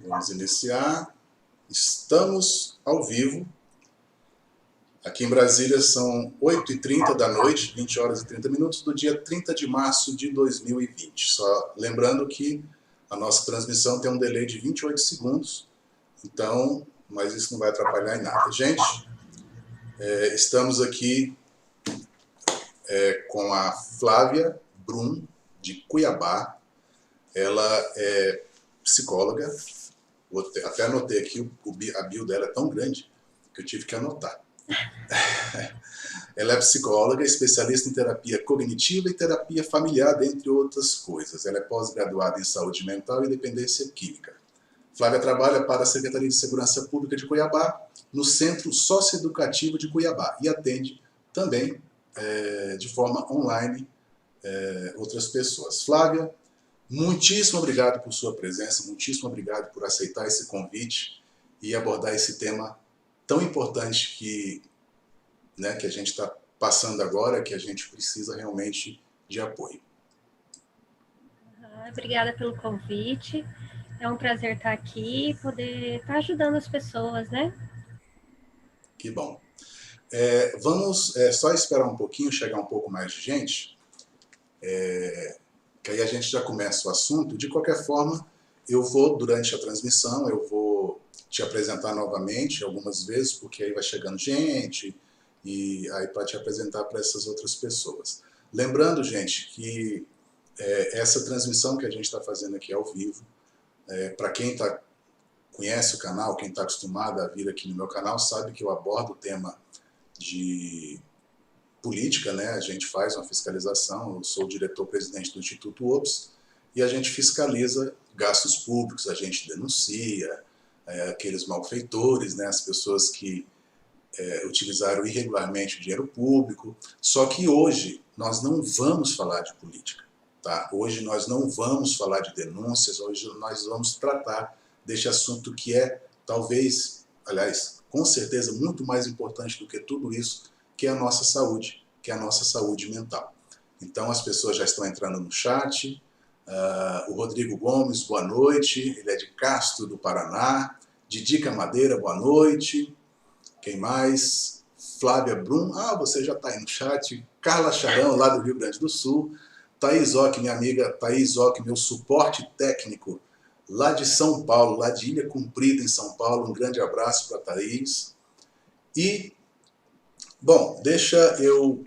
Vamos iniciar. Estamos ao vivo. Aqui em Brasília são 8h30 da noite, 20 horas e 30 minutos, do dia 30 de março de 2020. Só lembrando que a nossa transmissão tem um delay de 28 segundos, então, mas isso não vai atrapalhar em nada. Gente, estamos aqui com a Flávia Brum, de Cuiabá. Ela é psicóloga. Até anotei aqui, a bio dela é tão grande que eu tive que anotar. Ela é psicóloga, especialista em terapia cognitiva e terapia familiar, dentre outras coisas. Ela é pós-graduada em saúde mental e dependência química. Flávia trabalha para a Secretaria de Segurança Pública de Cuiabá, no Centro Socioeducativo de Cuiabá, e atende também, de forma online, outras pessoas. Flávia, muitíssimo obrigado por sua presença, muitíssimo obrigado por aceitar esse convite e abordar esse tema tão importante que a gente está passando agora, que a gente precisa realmente de apoio. Obrigada pelo convite. É um prazer estar aqui e poder estar ajudando as pessoas, né? Que bom. Vamos só esperar um pouquinho, chegar um pouco mais de gente, que aí a gente já começa o assunto. De qualquer forma, eu vou, durante a transmissão, eu vou te apresentar novamente algumas vezes, porque aí vai chegando gente, e aí para te apresentar para essas outras pessoas. Lembrando, gente, que essa transmissão que a gente está fazendo aqui ao vivo, para quem conhece o canal, quem está acostumado a vir aqui no meu canal, sabe que eu abordo o tema de política, né? A gente faz uma fiscalização, eu sou o diretor-presidente do Instituto OPS, e a gente fiscaliza gastos públicos, a gente denuncia aqueles malfeitores, né? As pessoas que utilizaram irregularmente o dinheiro público. Só que hoje nós não vamos falar de política, tá? Hoje nós não vamos falar de denúncias, hoje nós vamos tratar deste assunto que é, talvez, aliás, com certeza, muito mais importante do que tudo isso, que é a nossa saúde, que é a nossa saúde mental. Então as pessoas já estão entrando no chat. O Rodrigo Gomes, boa noite, ele é de Castro, do Paraná. Didica Madeira, boa noite. Quem mais? Flávia Brum, você já está aí no chat. Carla Charão, lá do Rio Grande do Sul. Thaís Ock, minha amiga Thaís Ock, meu suporte técnico, lá de São Paulo, lá de Ilha Comprida, em São Paulo. Um grande abraço para a Thaís. E, bom, deixa eu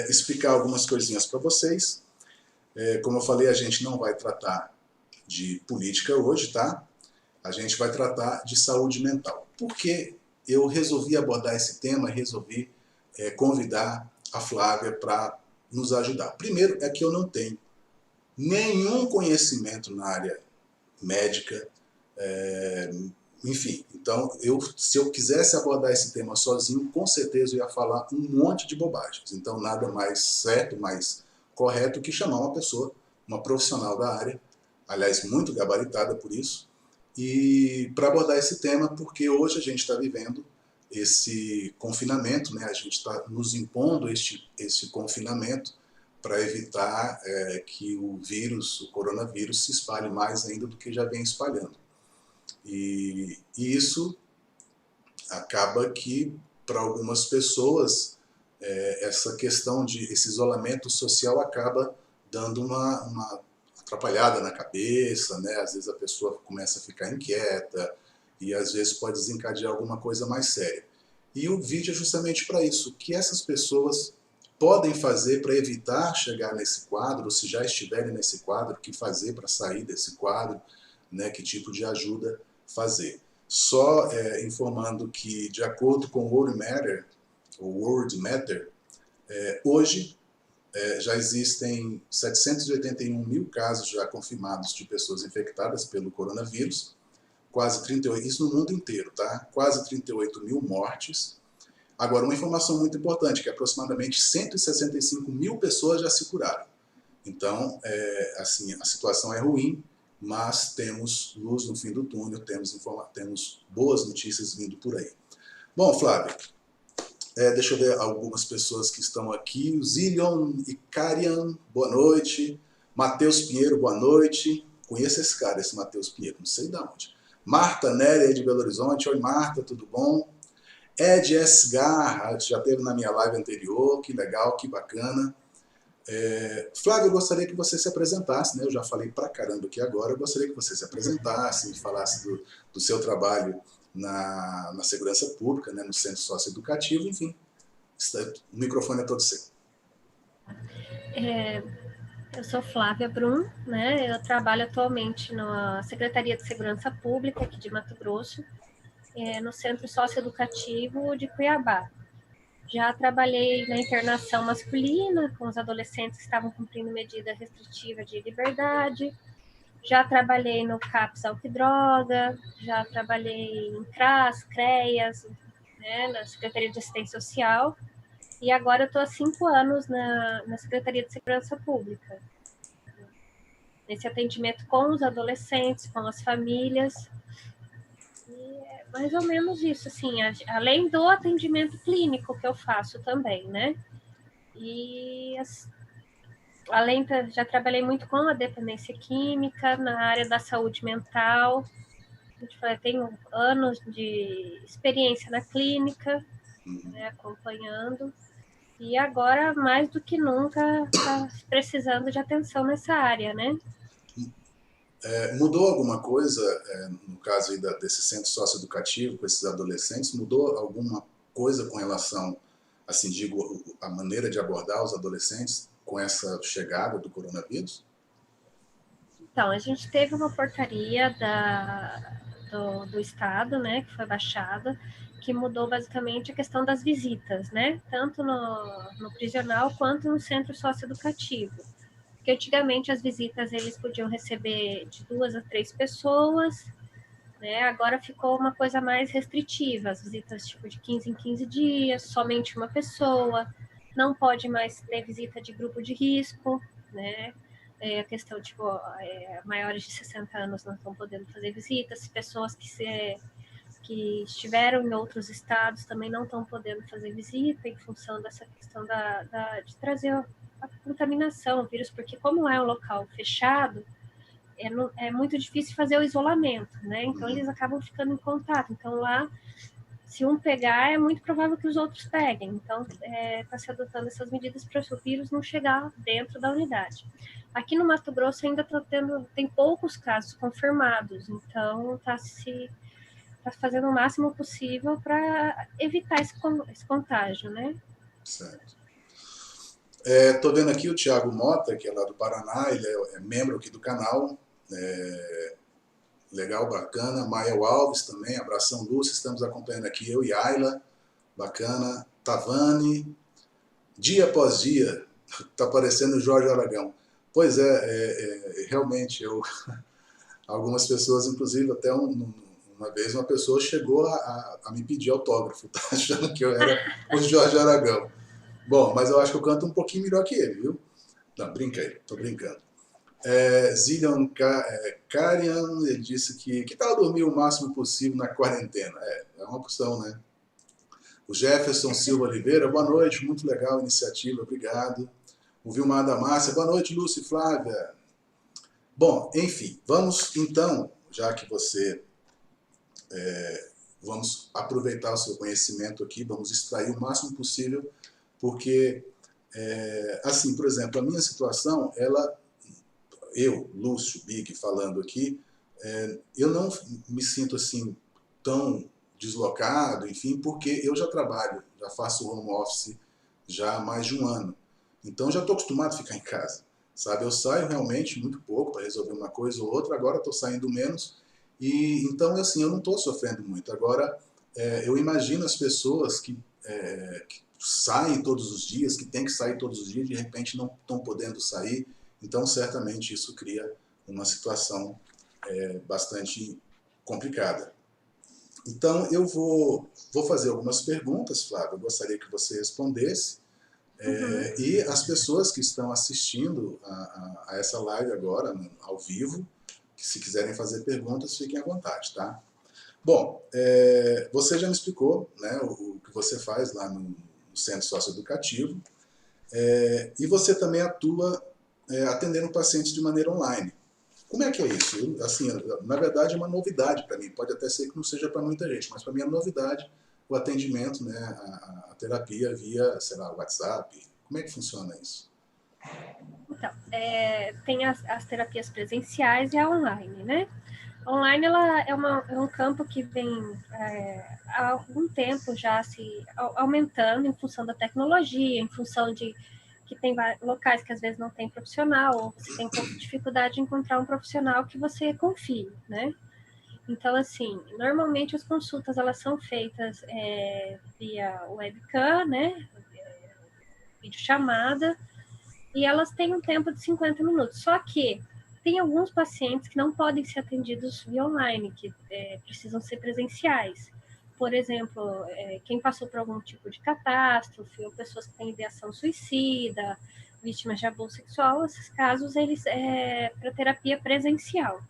explicar algumas coisinhas para vocês. Como eu falei, a gente não vai tratar de política hoje, tá? A gente vai tratar de saúde mental. Por que eu resolvi abordar esse tema, resolvi convidar a Flávia para nos ajudar? Primeiro, é que eu não tenho nenhum conhecimento na área médica, enfim. Então, se eu quisesse abordar esse tema sozinho, com certeza eu ia falar um monte de bobagens. Então, nada mais certo, mais correto que chamar uma pessoa, uma profissional da área, aliás, muito gabaritada por isso, e para abordar esse tema, porque hoje a gente está vivendo esse confinamento, né? A gente está nos impondo esse confinamento para evitar que o coronavírus, se espalhe mais ainda do que já vem espalhando. E isso acaba que, para algumas pessoas, essa questão esse isolamento social acaba dando uma atrapalhada na cabeça, né? Às vezes a pessoa começa a ficar inquieta e às vezes pode desencadear alguma coisa mais séria. E o vídeo é justamente para isso, o que essas pessoas podem fazer para evitar chegar nesse quadro, ou se já estiverem nesse quadro, o que fazer para sair desse quadro, né? Que tipo de ajuda fazer. Só informando que, de acordo com o World Matter, hoje já existem 781 mil casos já confirmados de pessoas infectadas pelo coronavírus, quase 38, isso no mundo inteiro, tá? Quase 38 mil mortes. Agora, uma informação muito importante, que aproximadamente 165 mil pessoas já se curaram. Então, assim, a situação é ruim, mas temos luz no fim do túnel, temos boas notícias vindo por aí. Bom, Flávio, deixa eu ver algumas pessoas que estão aqui. O Zilion Icarian, boa noite. Matheus Pinheiro, boa noite. Conheço esse cara, esse Matheus Pinheiro, não sei de onde. Marta Nery de Belo Horizonte. Oi, Marta, tudo bom? Ed S. Garra, já esteve na minha live anterior, que legal, que bacana. Flávio, eu gostaria que você se apresentasse, né? Eu já falei pra caramba aqui agora, eu gostaria que você se apresentasse, falasse do seu trabalho na segurança pública, né? No centro socioeducativo, enfim. O microfone é todo seu. Eu sou Flávia Brum, né? Eu trabalho atualmente na Secretaria de Segurança Pública aqui de Mato Grosso, no Centro Socioeducativo de Cuiabá. Já trabalhei na internação masculina, com os adolescentes que estavam cumprindo medida restritiva de liberdade. Já trabalhei no CAPS Álcool e Droga, já trabalhei em CRAS, CREAS, né, na Secretaria de Assistência Social. E agora eu estou há 5 anos na Secretaria de Segurança Pública, nesse atendimento com os adolescentes, com as famílias. E é mais ou menos isso, assim, além do atendimento clínico que eu faço também, né? E além, já trabalhei muito com a dependência química, na área da saúde mental. Tenho anos de experiência na clínica, né, acompanhando. E agora, mais do que nunca, está precisando de atenção nessa área, né? Mudou alguma coisa, no caso aí desse centro socioeducativo, com esses adolescentes, mudou alguma coisa com relação, assim, digo, a maneira de abordar os adolescentes com essa chegada do coronavírus? Então, a gente teve uma portaria do Estado, né, que foi baixada, que mudou basicamente a questão das visitas, né, tanto no prisional quanto no centro socioeducativo. Porque antigamente as visitas eles podiam receber de 2 a 3 pessoas, né, agora ficou uma coisa mais restritiva, as visitas tipo de 15 em 15 dias, somente uma pessoa, não pode mais ter visita de grupo de risco, né, a questão, tipo, maiores de 60 anos não estão podendo fazer visitas, pessoas que estiveram em outros estados também não estão podendo fazer visita em função dessa questão de trazer a contaminação, o vírus, porque como é um local fechado, é muito difícil fazer o isolamento, né? Então eles acabam ficando em contato. Então lá, se um pegar, é muito provável que os outros peguem. Então está se adotando essas medidas para o vírus não chegar dentro da unidade. Aqui no Mato Grosso ainda tem poucos casos confirmados, então está fazendo o máximo possível para evitar esse contágio, né? Certo. Estou vendo aqui o Thiago Mota, que é lá do Paraná, ele é membro aqui do canal. Legal, bacana. Mael Alves também, abração Lúcia, estamos acompanhando aqui, eu e Ayla, bacana. Tavani, dia após dia, está parecendo o Jorge Aragão. Pois realmente, algumas pessoas, inclusive até uma vez uma pessoa chegou a me pedir autógrafo, tá achando que eu era o Jorge Aragão. Bom, mas eu acho que eu canto um pouquinho melhor que ele, viu? Não, brinca aí, tô brincando. Zillion Karian, ele disse que tal dormir o máximo possível na quarentena? É uma opção, né? O Jefferson Silva Oliveira, boa noite, muito legal a iniciativa, obrigado. O Vilmar da Márcia, boa noite, Lúcia e Flávia. Bom, enfim, vamos então, já que você... vamos aproveitar o seu conhecimento aqui, vamos extrair o máximo possível, porque, assim, por exemplo, a minha situação, eu, Lúcio, Big, falando aqui, eu não me sinto assim tão deslocado, enfim, porque eu já trabalho, já faço home office já há mais de um ano. Então já estou acostumado a ficar em casa, sabe? Eu saio realmente muito pouco para resolver uma coisa ou outra, agora estou saindo menos, e então assim, eu não estou sofrendo muito. Agora, eu imagino as pessoas que saem todos os dias, que têm que sair todos os dias, de repente não estão podendo sair, então certamente isso cria uma situação bastante complicada. Então eu vou fazer algumas perguntas, Flávia, eu gostaria que você respondesse, e as pessoas que estão assistindo a essa live agora, ao vivo, que se quiserem fazer perguntas, fiquem à vontade, tá? Bom, você já me explicou, né, o que você faz lá no centro socioeducativo, e você também atua atendendo pacientes de maneira online. Como é que é isso? Assim, na verdade é uma novidade para mim. Pode até ser que não seja para muita gente, mas para mim é novidade o atendimento, né, a terapia via, sei lá, WhatsApp. Como é que funciona isso? Então, tem as terapias presenciais e a online, né? Online ela é um campo que vem há algum tempo já se aumentando em função da tecnologia, em função de que tem locais que às vezes não tem profissional, ou você tem um pouco de dificuldade de encontrar um profissional que você confie, né? Então, assim, normalmente as consultas elas são feitas via webcam, né? Videochamada, e elas têm um tempo de 50 minutos. Só que tem alguns pacientes que não podem ser atendidos via online, que precisam ser presenciais. Por exemplo, quem passou por algum tipo de catástrofe, ou pessoas que têm ideação suicida, vítimas de abuso sexual, esses casos, eles para terapia presencial.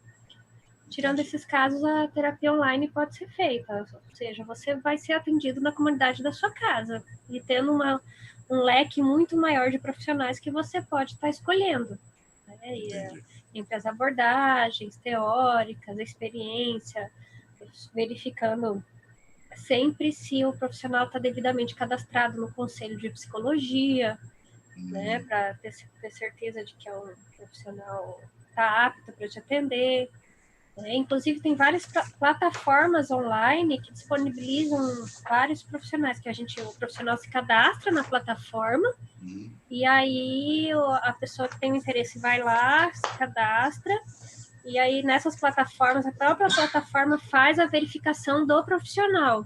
Tirando Entendi. esses casos, a terapia online pode ser feita, ou seja, você vai ser atendido na comunidade da sua casa e tendo um leque muito maior de profissionais que você pode estar escolhendo, né? Entendi. Entre as abordagens teóricas, a experiência, verificando sempre se o profissional está devidamente cadastrado no Conselho de Psicologia, né, para ter certeza de que é um profissional está apto para te atender. Inclusive, tem várias plataformas online que disponibilizam vários profissionais, que o profissional se cadastra na plataforma, e aí a pessoa que tem o interesse vai lá, se cadastra, e aí nessas plataformas, a própria plataforma faz a verificação do profissional.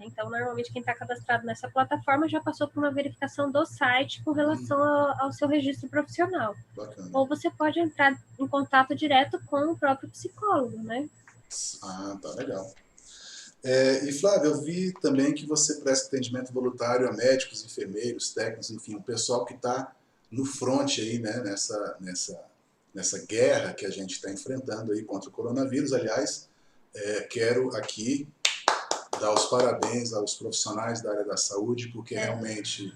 Então, normalmente, quem está cadastrado nessa plataforma já passou por uma verificação do site com relação ao seu registro profissional. Bacana. Ou você pode entrar em contato direto com o próprio psicólogo, né? Ah, tá legal. E Flávio, eu vi também que você presta atendimento voluntário a médicos, enfermeiros, técnicos, enfim, o pessoal que está no front aí, né, nessa guerra que a gente está enfrentando aí contra o coronavírus. Aliás, quero aqui dar os parabéns aos profissionais da área da saúde, porque realmente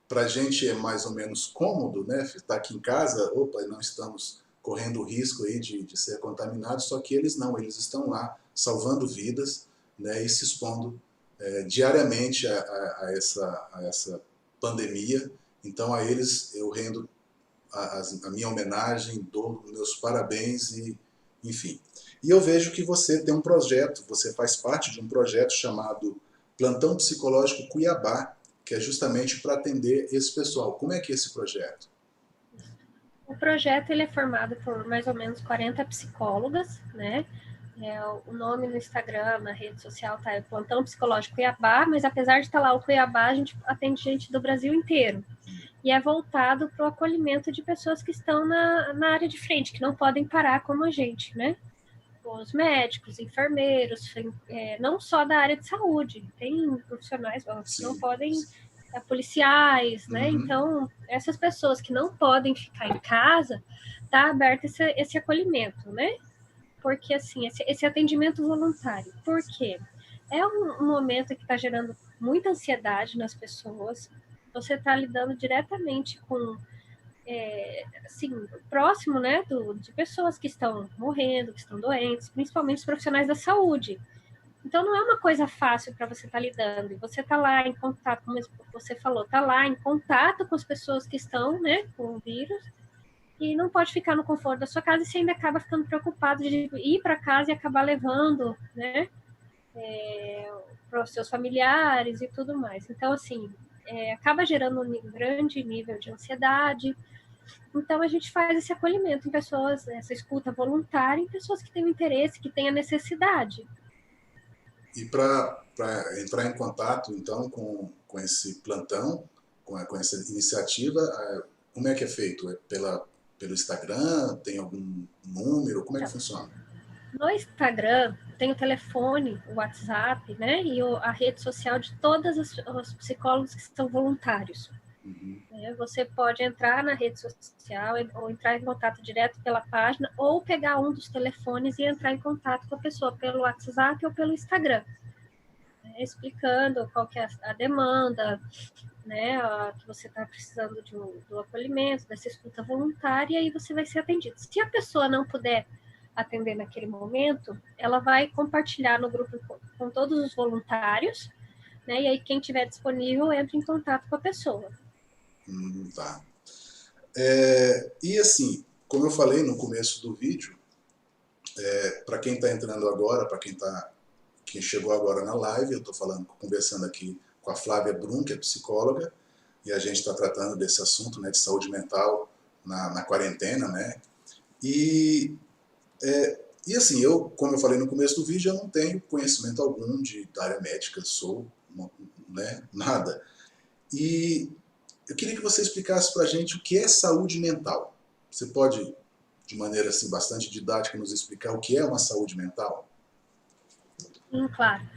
para a gente é mais ou menos cômodo, né? Estar aqui em casa, opa, não estamos correndo o risco aí de ser contaminados, só que eles não, eles estão lá salvando vidas, né? E se expondo diariamente a essa pandemia. Então a eles eu rendo a minha homenagem, dou meus parabéns e enfim. E eu vejo que você tem um projeto, você faz parte de um projeto chamado Plantão Psicológico Cuiabá, que é justamente para atender esse pessoal. Como é que é esse projeto? O projeto ele é formado por mais ou menos 40 psicólogas, né? O nome no Instagram, na rede social, tá Plantão Psicológico Cuiabá, mas apesar de estar lá o Cuiabá, a gente atende gente do Brasil inteiro. E é voltado para o acolhimento de pessoas que estão na área de frente, que não podem parar como a gente, né? Os médicos, enfermeiros, não só da área de saúde, tem profissionais que não podem, policiais, né? Então, essas pessoas que não podem ficar em casa, tá aberto esse acolhimento, né? Porque, assim, esse atendimento voluntário, por quê? É um momento que está gerando muita ansiedade nas pessoas, você está lidando diretamente com assim, próximo, né, de pessoas que estão morrendo, que estão doentes, principalmente os profissionais da saúde. Então, não é uma coisa fácil para você estar lidando. Você está lá em contato, como você falou, está lá em contato com as pessoas que estão, né, com o vírus, e não pode ficar no conforto da sua casa e você ainda acaba ficando preocupado de ir para casa e acabar levando, né, para os seus familiares e tudo mais. Então, assim, acaba gerando um grande nível de ansiedade. Então, a gente faz esse acolhimento em pessoas, essa escuta voluntária, em pessoas que têm o interesse, que têm a necessidade. E para entrar em contato, então, com esse plantão, com essa iniciativa, como é que é feito? Pelo Instagram? Tem algum número? Como é que funciona? No Instagram, tem o telefone, o WhatsApp, né? E a rede social de todos os psicólogos que são voluntários. Você pode entrar na rede social ou entrar em contato direto pela página ou pegar um dos telefones e entrar em contato com a pessoa pelo WhatsApp ou pelo Instagram, explicando qual que é a demanda, né, que você está precisando do acolhimento, dessa escuta voluntária, e você vai ser atendido. Se a pessoa não puder atender naquele momento, ela vai compartilhar no grupo com todos os voluntários, né, e aí quem tiver disponível entra em contato com a pessoa. Tá. E assim, como eu falei no começo do vídeo, para quem está entrando agora, para quem chegou agora na live, eu estou conversando aqui com a Flávia Brum, que é psicóloga, e a gente está tratando desse assunto, né, de saúde mental na quarentena, né? E assim, como eu falei no começo do vídeo, eu não tenho conhecimento algum da área médica, né, nada. E eu queria que você explicasse para a gente o que é saúde mental. Você pode, de maneira assim, bastante didática, nos explicar o que é uma saúde mental? Claro.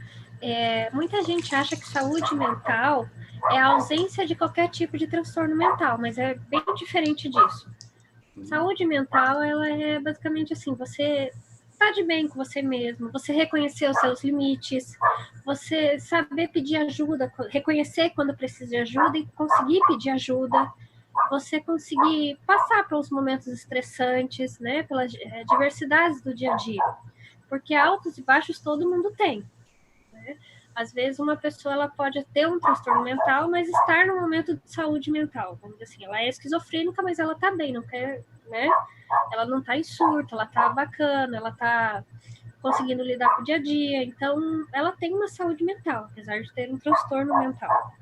Muita gente acha que saúde mental é a ausência de qualquer tipo de transtorno mental, mas é bem diferente disso. Saúde mental, ela é basicamente assim, você está de bem com você mesmo, você reconhecer os seus limites, você saber pedir ajuda, reconhecer quando precisa de ajuda e conseguir pedir ajuda, você conseguir passar pelos momentos estressantes, né, pelas diversidades do dia a dia, porque altos e baixos todo mundo tem, né? Às vezes uma pessoa ela pode ter um transtorno mental, mas estar no momento de saúde mental, vamos dizer assim, ela é esquizofrênica, mas ela está bem, não quer, né? Ela não está em surto, ela está bacana, ela está conseguindo lidar com o dia a dia, então ela tem uma saúde mental, apesar de ter um transtorno mental.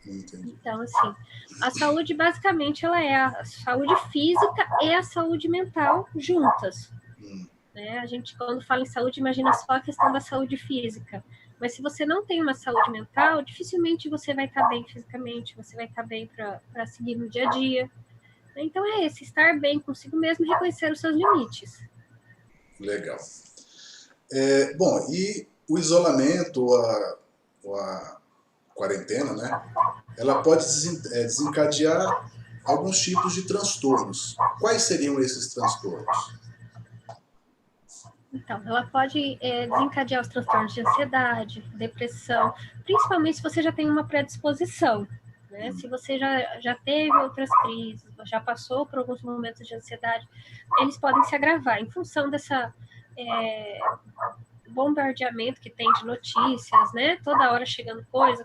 Entendi. Então, assim, a saúde basicamente ela é a saúde física e a saúde mental juntas. Né? A gente, quando fala em saúde, imagina só a questão da saúde física. Mas se você não tem uma saúde mental, dificilmente você vai estar bem fisicamente, você vai estar bem para seguir no dia a dia. Então é esse, estar bem consigo mesmo e reconhecer os seus limites. Legal. Bom, e o isolamento ou a quarentena, né? Ela pode desencadear alguns tipos de transtornos. Quais seriam esses transtornos? Então, ela pode desencadear os transtornos de ansiedade, depressão, principalmente se você já tem uma predisposição. Né? Se você já teve outras crises, já passou por alguns momentos de ansiedade, eles podem se agravar em função dessa bombardeamento que tem de notícias, né? Toda hora chegando coisa,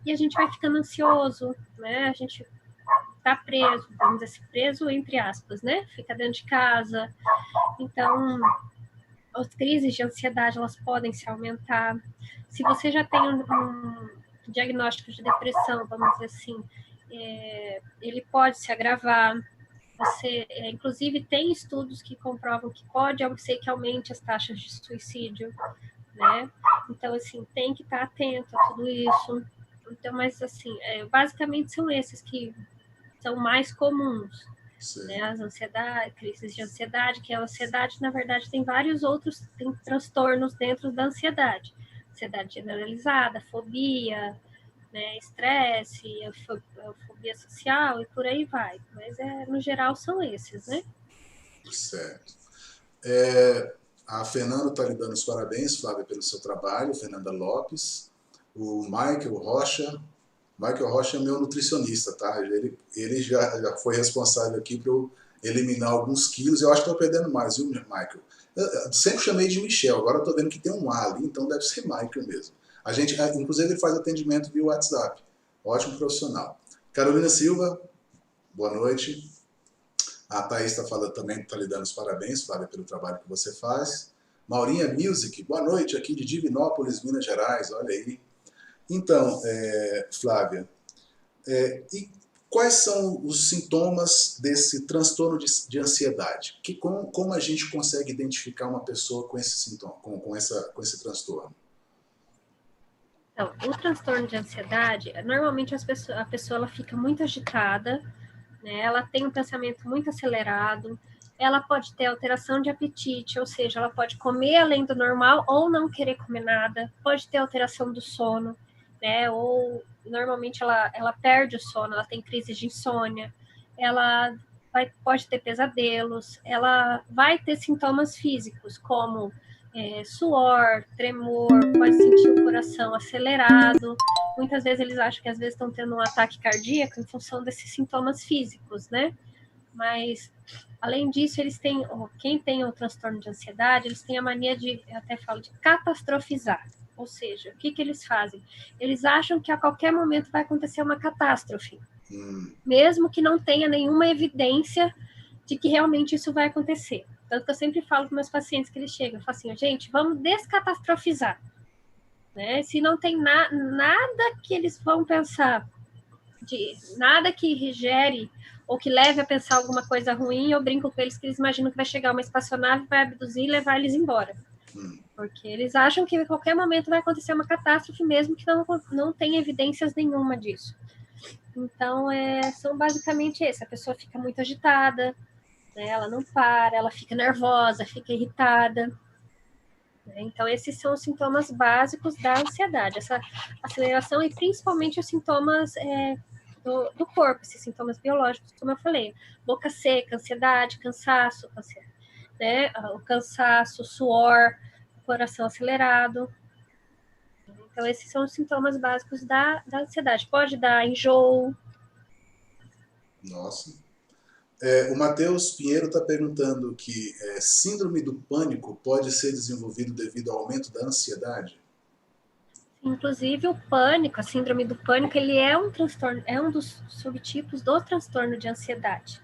e a gente vai ficando ansioso, né? A gente tá preso, vamos dizer assim, preso entre aspas, né? Fica dentro de casa. Então, as crises de ansiedade, elas podem se aumentar. Se você já tem um diagnóstico de depressão, vamos dizer assim, ele pode se agravar. Você, inclusive, tem estudos que comprovam que pode ser que aumente as taxas de suicídio, né? Então, assim, tem que estar atento a tudo isso. Então, mas, assim, basicamente são esses que são mais comuns. Né, as ansiedades, crises de ansiedade, que a ansiedade, na verdade, tem vários outros transtornos dentro da ansiedade. Ansiedade generalizada, fobia, né, estresse, fobia social e por aí vai. Mas, no geral, são esses, né? Certo. A Fernanda está lhe dando os parabéns, Flávia, pelo seu trabalho, Fernanda Lopes. O Michael Rocha é meu nutricionista, tá? Ele já foi responsável aqui para eu eliminar alguns quilos. Eu acho que estou perdendo mais, viu, Michael? Eu sempre chamei de Michel, agora estou vendo que tem um A ali, então deve ser Michael mesmo. Inclusive, ele faz atendimento via WhatsApp. Ótimo profissional. Carolina Silva, boa noite. A Thaís também está lhe dando os parabéns, Flávia, pelo trabalho que você faz. Maurinha Music, boa noite, aqui de Divinópolis, Minas Gerais, olha aí. Então, Flávia, e quais são os sintomas desse transtorno de ansiedade? Como a gente consegue identificar uma pessoa com esse sintoma, com esse transtorno? Então, o transtorno de ansiedade, normalmente a pessoa ela fica muito agitada, né? Ela tem um pensamento muito acelerado, ela pode ter alteração de apetite, ou seja, ela pode comer além do normal ou não querer comer nada, pode ter alteração do sono, né? Ou normalmente ela perde o sono, ela tem crises de insônia, ela pode ter pesadelos, ela vai ter sintomas físicos como suor, tremor, pode sentir o coração acelerado, Muitas vezes eles acham que às vezes estão tendo um ataque cardíaco em função desses sintomas físicos, né? Mas, além disso, eles têm, quem tem o transtorno de ansiedade, eles têm a mania de, eu até falo, de catastrofizar. Ou seja, o que eles fazem? Eles acham que a qualquer momento vai acontecer uma catástrofe, mesmo que não tenha nenhuma evidência de que realmente isso vai acontecer. Tanto que eu sempre falo para meus pacientes que eles chegam, eu falo assim, gente, vamos descatastrofizar. Né? Se não tem nada que eles vão pensar, nada que gere ou que leve a pensar alguma coisa ruim, eu brinco com eles que eles imaginam que vai chegar uma espaçonave, vai abduzir e levar eles embora. Porque eles acham que a qualquer momento vai acontecer uma catástrofe, mesmo que não tenha evidências nenhuma disso. Então, são basicamente esse. A pessoa fica muito agitada, né? Ela não para, ela fica nervosa, fica irritada. Então, esses são os sintomas básicos da ansiedade, essa aceleração e principalmente os sintomas do corpo, esses sintomas biológicos, como eu falei, boca seca, ansiedade, cansaço, né? O cansaço, suor, coração acelerado. Então, esses são os sintomas básicos da ansiedade. Pode dar enjoo. Nossa. O Matheus Pinheiro está perguntando que síndrome do pânico pode ser desenvolvido devido ao aumento da ansiedade? Inclusive, o pânico, a síndrome do pânico, ele é um transtorno, é um dos subtipos do transtorno de ansiedade.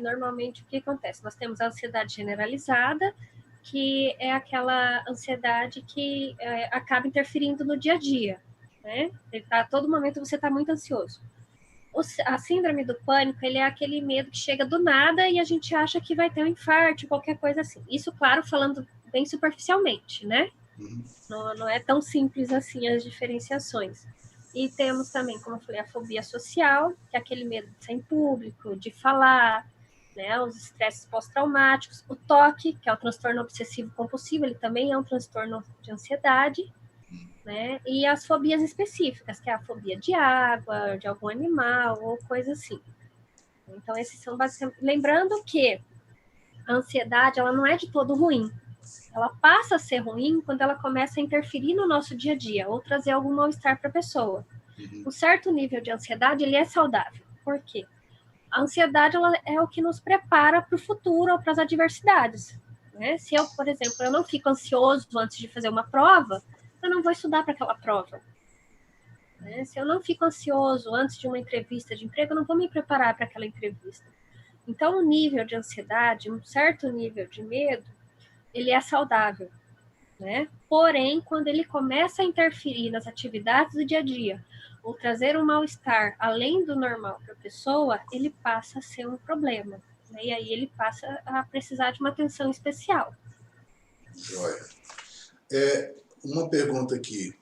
Normalmente, o que acontece? Nós temos a ansiedade generalizada, que é aquela ansiedade que acaba interferindo no dia a dia. Né? A todo momento você está muito ansioso. A síndrome do pânico, ele é aquele medo que chega do nada e a gente acha que vai ter um infarto, qualquer coisa assim. Isso, claro, falando bem superficialmente, né? Não é tão simples assim as diferenciações. E temos também, como eu falei, a fobia social, que é aquele medo de ser em público, de falar, né? Os estresses pós-traumáticos, o TOC, que é o transtorno obsessivo compulsivo, ele também é um transtorno de ansiedade, né? E as fobias específicas, que é a fobia de água, de algum animal ou coisa assim. Então, esses são basicamente... Lembrando que a ansiedade, ela não é de todo ruim. Ela passa a ser ruim quando ela começa a interferir no nosso dia a dia ou trazer algum mal-estar para a pessoa. Um certo nível de ansiedade, ele é saudável. Por quê? A ansiedade, ela é o que nos prepara para o futuro ou para as adversidades. Né? Se eu, por exemplo, eu não fico ansioso antes de fazer uma prova, eu não vou estudar para aquela prova. Né? Se eu não fico ansioso antes de uma entrevista de emprego, eu não vou me preparar para aquela entrevista. Então, um nível de ansiedade, um certo nível de medo, ele é saudável. Né? Porém, quando ele começa a interferir nas atividades do dia a dia, ou trazer um mal-estar além do normal para a pessoa, ele passa a ser um problema. Né? E aí ele passa a precisar de uma atenção especial. Joia. Uma pergunta aqui.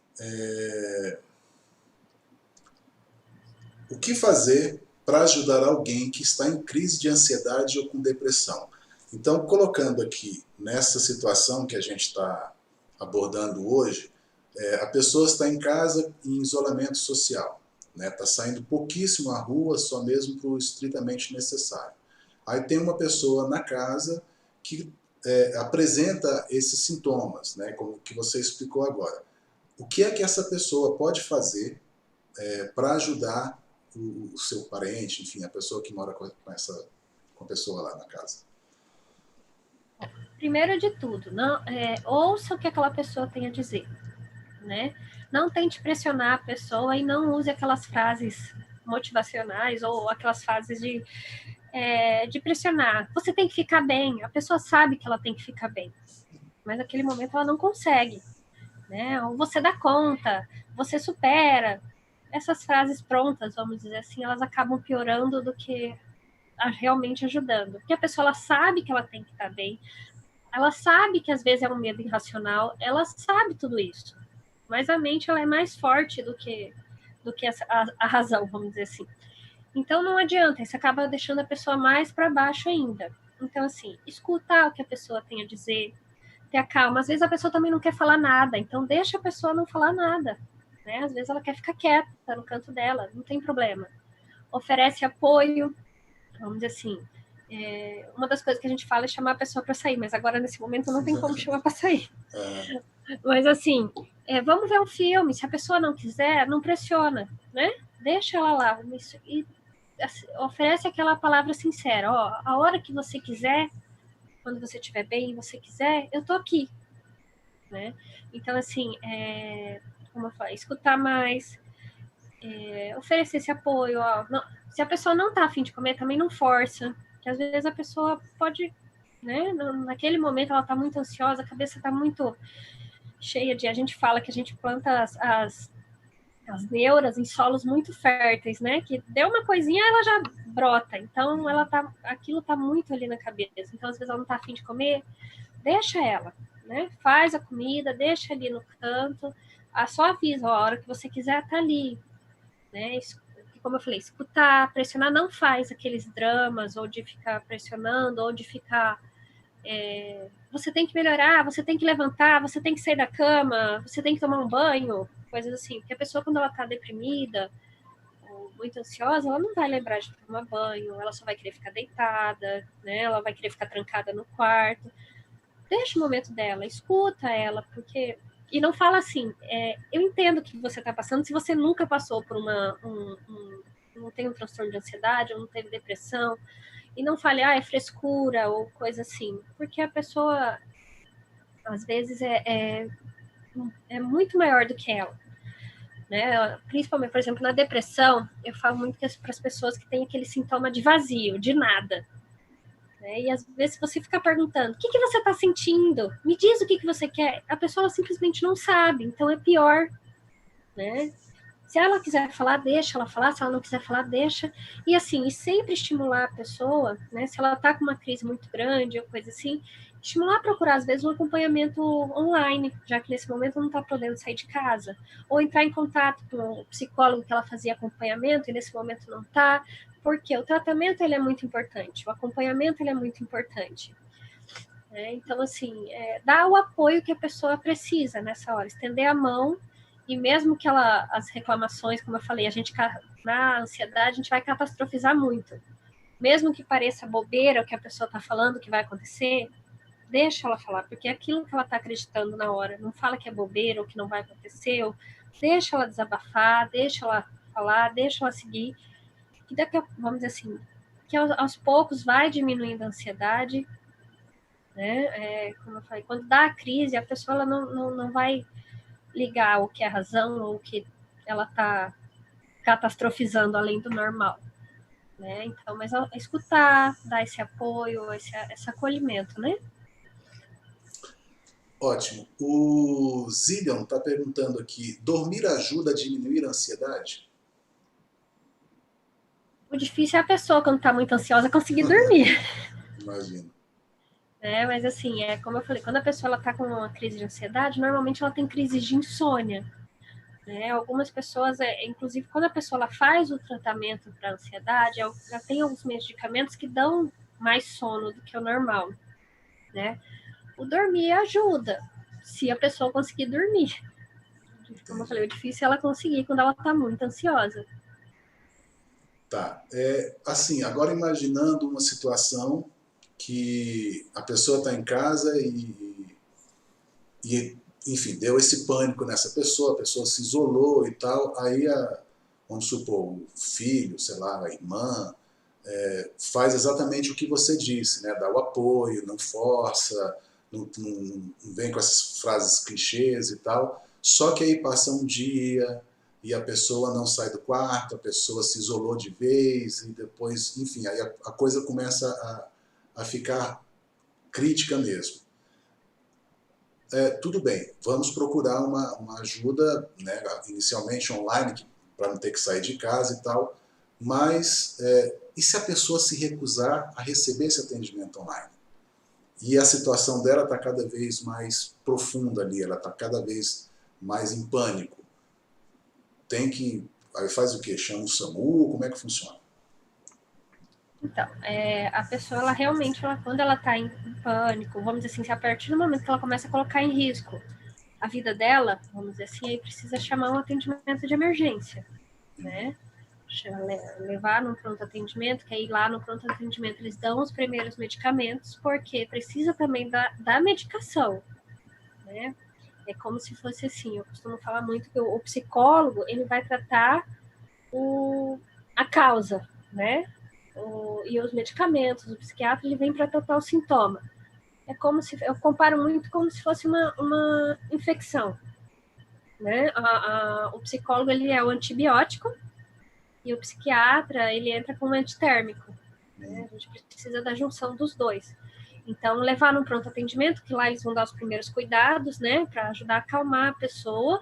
O que fazer para ajudar alguém que está em crise de ansiedade ou com depressão? Então, colocando aqui nessa situação que a gente está abordando hoje, a pessoa está em casa em isolamento social, né? Está saindo pouquíssimo à rua, só mesmo para o estritamente necessário. Aí tem uma pessoa na casa que apresenta esses sintomas, né? Como que você explicou agora. O que é que essa pessoa pode fazer para ajudar o seu parente, enfim, a pessoa que mora com a pessoa lá na casa? Primeiro de tudo, ouça o que aquela pessoa tem a dizer, né? Não tente pressionar a pessoa e não use aquelas frases motivacionais ou aquelas frases de pressionar. Você tem que ficar bem. A pessoa sabe que ela tem que ficar bem, mas naquele momento ela não consegue, né? Ou você dá conta, você supera. Essas frases prontas, vamos dizer assim, elas acabam piorando do que realmente ajudando. Porque a pessoa ela sabe que ela tem que estar bem, ela sabe que às vezes é um medo irracional, ela sabe tudo isso. Mas a mente ela é mais forte do que a razão, vamos dizer assim. Então não adianta, isso acaba deixando a pessoa mais para baixo ainda. Então, assim, escutar o que a pessoa tem a dizer, ter a calma. Às vezes a pessoa também não quer falar nada, então deixa a pessoa não falar nada. Né? Às vezes ela quer ficar quieta no canto dela, não tem problema. Oferece apoio, vamos dizer assim, uma das coisas que a gente fala é chamar a pessoa para sair, mas agora nesse momento não tem como chamar para sair. Mas assim, vamos ver um filme, se a pessoa não quiser, não pressiona, né? Deixa ela lá e oferece aquela palavra sincera, ó, a hora que você quiser, quando você estiver bem e você quiser, eu tô aqui, né? Então, assim, como eu falei, escutar mais, oferecer esse apoio, ó, não, se a pessoa não tá afim de comer, também não força, que às vezes a pessoa pode, né, naquele momento ela tá muito ansiosa, a cabeça tá muito cheia de, a gente fala que a gente planta as neuras em solos muito férteis, né? Que deu uma coisinha, ela já brota. Então, aquilo tá muito ali na cabeça. Então, às vezes ela não tá afim de comer, deixa ela, né? Faz a comida, deixa ali no canto, só avisa, ó, a hora que você quiser tá ali, né? Como eu falei, escutar, pressionar, não faz aqueles dramas, ou de ficar pressionando, ou de ficar você tem que melhorar, você tem que levantar, você tem que sair da cama, você tem que tomar um banho, coisas assim. Porque a pessoa, quando ela tá deprimida ou muito ansiosa, ela não vai lembrar de tomar banho, ela só vai querer ficar deitada, né? Ela vai querer ficar trancada no quarto. Deixa o momento dela, escuta ela, porque... E não fala assim, eu entendo o que você tá passando, se você nunca passou por não tem um transtorno de ansiedade, ou não teve depressão, e não fale, é frescura ou coisa assim, porque a pessoa às vezes é muito maior do que ela, né? Principalmente, por exemplo, na depressão, eu falo muito para as pessoas que têm aquele sintoma de vazio, de nada, né? E às vezes você fica perguntando, o que você está sentindo? Me diz o que você quer. A pessoa simplesmente não sabe, então é pior, né? Se ela quiser falar, deixa ela falar. Se ela não quiser falar, deixa. E assim, e sempre estimular a pessoa, né? Se ela está com uma crise muito grande ou coisa assim, estimular a procurar, às vezes, um acompanhamento online, já que nesse momento não está podendo sair de casa. Ou entrar em contato com o psicólogo que ela fazia acompanhamento e nesse momento não está. Porque o tratamento ele é muito importante, o acompanhamento ele é muito importante. Então, assim, dá o apoio que a pessoa precisa nessa hora, estender a mão. E mesmo que as reclamações, como eu falei, na ansiedade, a gente vai catastrofizar muito. Mesmo que pareça bobeira o que a pessoa está falando que vai acontecer, deixa ela falar, porque é aquilo que ela está acreditando na hora. Não fala que é bobeira ou que não vai acontecer, ou deixa ela desabafar, deixa ela falar, deixa ela seguir. Que daqui a, vamos dizer assim, que aos poucos vai diminuindo a ansiedade, né? Como eu falei, quando dá a crise, a pessoa ela não vai ligar o que é razão ou o que ela está catastrofizando além do normal, né? Então, mas escutar, dar esse apoio, esse acolhimento, né? Ótimo. O Zillion está perguntando aqui, dormir ajuda a diminuir a ansiedade? O difícil é a pessoa, quando está muito ansiosa, conseguir dormir. Imagino. Mas assim, como eu falei, quando a pessoa está com uma crise de ansiedade, normalmente ela tem crises de insônia. Algumas pessoas, inclusive quando a pessoa ela faz o tratamento para ansiedade, já tem alguns medicamentos que dão mais sono do que o normal, né? O dormir ajuda, se a pessoa conseguir dormir. Como eu falei, o difícil é ela conseguir quando ela está muito ansiosa. Tá. Assim, agora imaginando uma situação que a pessoa está em casa e, enfim, deu esse pânico nessa pessoa, a pessoa se isolou e tal, aí, vamos supor, o filho, sei lá, a irmã, faz exatamente o que você disse, né? Dá o apoio, não força, não vem com essas frases clichês e tal, só que aí passa um dia e a pessoa não sai do quarto, a pessoa se isolou de vez e depois, enfim, aí a coisa começa a ficar crítica mesmo. Tudo bem, vamos procurar uma ajuda, né, inicialmente online, para não ter que sair de casa e tal, mas e se a pessoa se recusar a receber esse atendimento online? E a situação dela está cada vez mais profunda ali, ela está cada vez mais em pânico. Aí faz o quê? Chama o SAMU? Como é que funciona? Então, a pessoa, ela realmente, quando ela está em pânico, vamos dizer assim, se a partir do momento que ela começa a colocar em risco a vida dela, vamos dizer assim, aí precisa chamar um atendimento de emergência, né? levar no pronto atendimento, que aí lá no pronto atendimento eles dão os primeiros medicamentos, porque precisa também da medicação, né? É como se fosse assim, eu costumo falar muito que o psicólogo, ele vai tratar a causa, né? E os medicamentos, o psiquiatra, ele vem para tratar o sintoma. É como se, eu comparo muito como se fosse uma infecção, né? O psicólogo, ele é o antibiótico e o psiquiatra, ele entra como antitérmico, né? A gente precisa da junção dos dois. Então, levar no pronto atendimento, que lá eles vão dar os primeiros cuidados, né, para ajudar a acalmar a pessoa,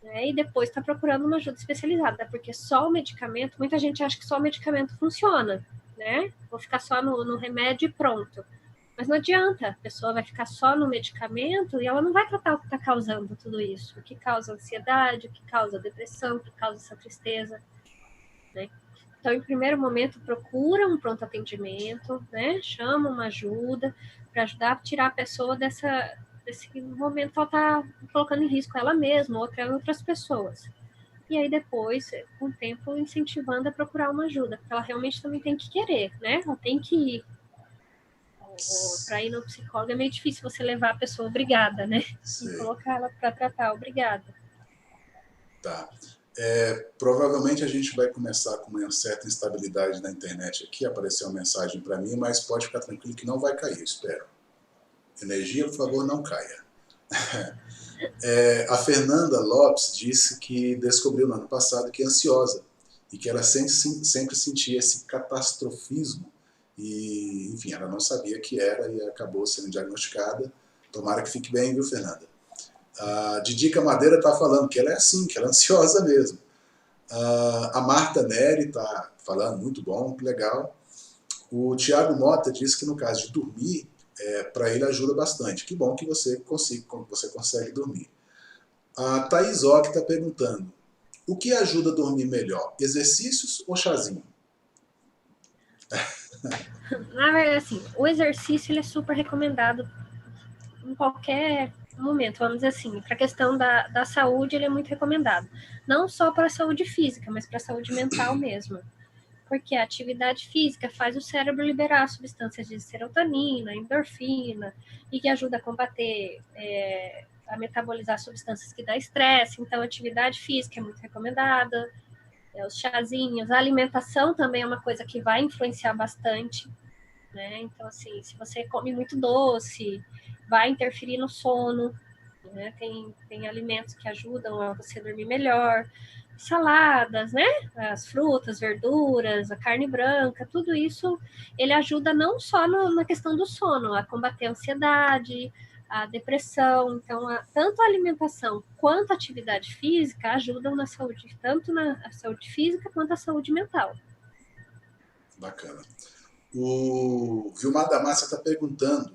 né, e depois tá procurando uma ajuda especializada, porque só o medicamento, muita gente acha que só o medicamento funciona, né? Vou ficar só no remédio e pronto. Mas não adianta, a pessoa vai ficar só no medicamento e ela não vai tratar o que está causando tudo isso, o que causa ansiedade, o que causa depressão, o que causa essa tristeza, né? Então, em primeiro momento, procura um pronto atendimento, né? Chama uma ajuda para ajudar a tirar a pessoa desse momento que ela está colocando em risco ela mesma, outras pessoas. E aí depois, com o tempo, incentivando a procurar uma ajuda, porque ela realmente também tem que querer, né? Ela tem que ir. Para ir no psicólogo é meio difícil você levar a pessoa obrigada, né? Sei. E colocar ela para tratar obrigada. Tá. Provavelmente a gente vai começar com uma certa instabilidade na internet aqui, apareceu uma mensagem para mim, mas pode ficar tranquilo que não vai cair, espero. Energia, por favor, não caia. A Fernanda Lopes disse que descobriu no ano passado que é ansiosa e que ela sempre sentia esse catastrofismo e, enfim, ela não sabia que era e acabou sendo diagnosticada. Tomara que fique bem, viu, Fernanda? A Didica Madeira está falando que ela é assim, que ela é ansiosa mesmo. A Marta Neri está falando, muito bom, legal. O Tiago Mota disse que no caso de dormir, para ele ajuda bastante. Que bom que você consegue dormir. A Thaís Ock está perguntando, o que ajuda a dormir melhor, exercícios ou chazinho? Na verdade, assim, o exercício ele é super recomendado em qualquer momento, vamos dizer assim, para a questão da saúde, ele é muito recomendado. Não só para a saúde física, mas para a saúde mental mesmo. Porque a atividade física faz o cérebro liberar substâncias de serotonina, endorfina, e que ajuda a combater, a metabolizar substâncias que dá estresse. Então, a atividade física é muito recomendada. Os chazinhos, a alimentação também é uma coisa que vai influenciar bastante, né? Então, assim, se você come muito doce, vai interferir no sono, né? Tem alimentos que ajudam a você dormir melhor, saladas, né? As frutas, verduras, a carne branca, tudo isso, ele ajuda não só na questão do sono, a combater a ansiedade, a depressão. Então, tanto a alimentação quanto a atividade física ajudam na saúde, tanto na saúde física quanto a saúde mental. Bacana. O Vilmar Damasio está perguntando,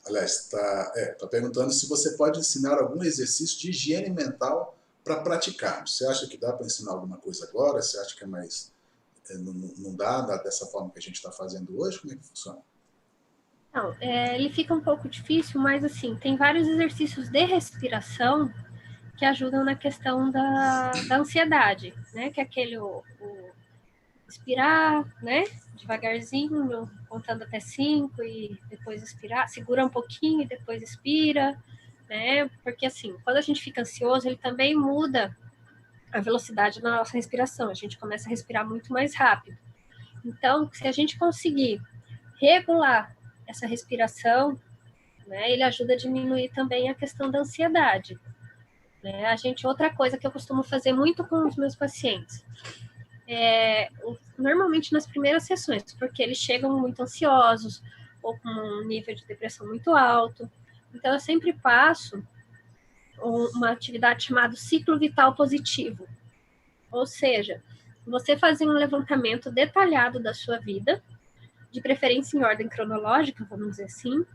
aliás, está perguntando se você pode ensinar algum exercício de higiene mental para praticarmos. Você acha que dá para ensinar alguma coisa agora? Você acha que é mais... não dá dessa forma que a gente está fazendo hoje? Como é que funciona? Não, ele fica um pouco difícil, mas assim, tem vários exercícios de respiração que ajudam na questão da ansiedade, né? Que é aquele o expirar, né? Devagarzinho, contando até 5 e depois expirar, segura um pouquinho e depois expira, né? Porque assim, quando a gente fica ansioso, ele também muda a velocidade da nossa respiração. A gente começa a respirar muito mais rápido. Então, se a gente conseguir regular essa respiração, né, ele ajuda a diminuir também a questão da ansiedade. Né? Outra coisa que eu costumo fazer muito com os meus pacientes, normalmente nas primeiras sessões, porque eles chegam muito ansiosos ou com um nível de depressão muito alto. Então, eu sempre passo uma atividade chamada ciclo vital positivo. Ou seja, você fazer um levantamento detalhado da sua vida, de preferência em ordem cronológica, vamos dizer assim,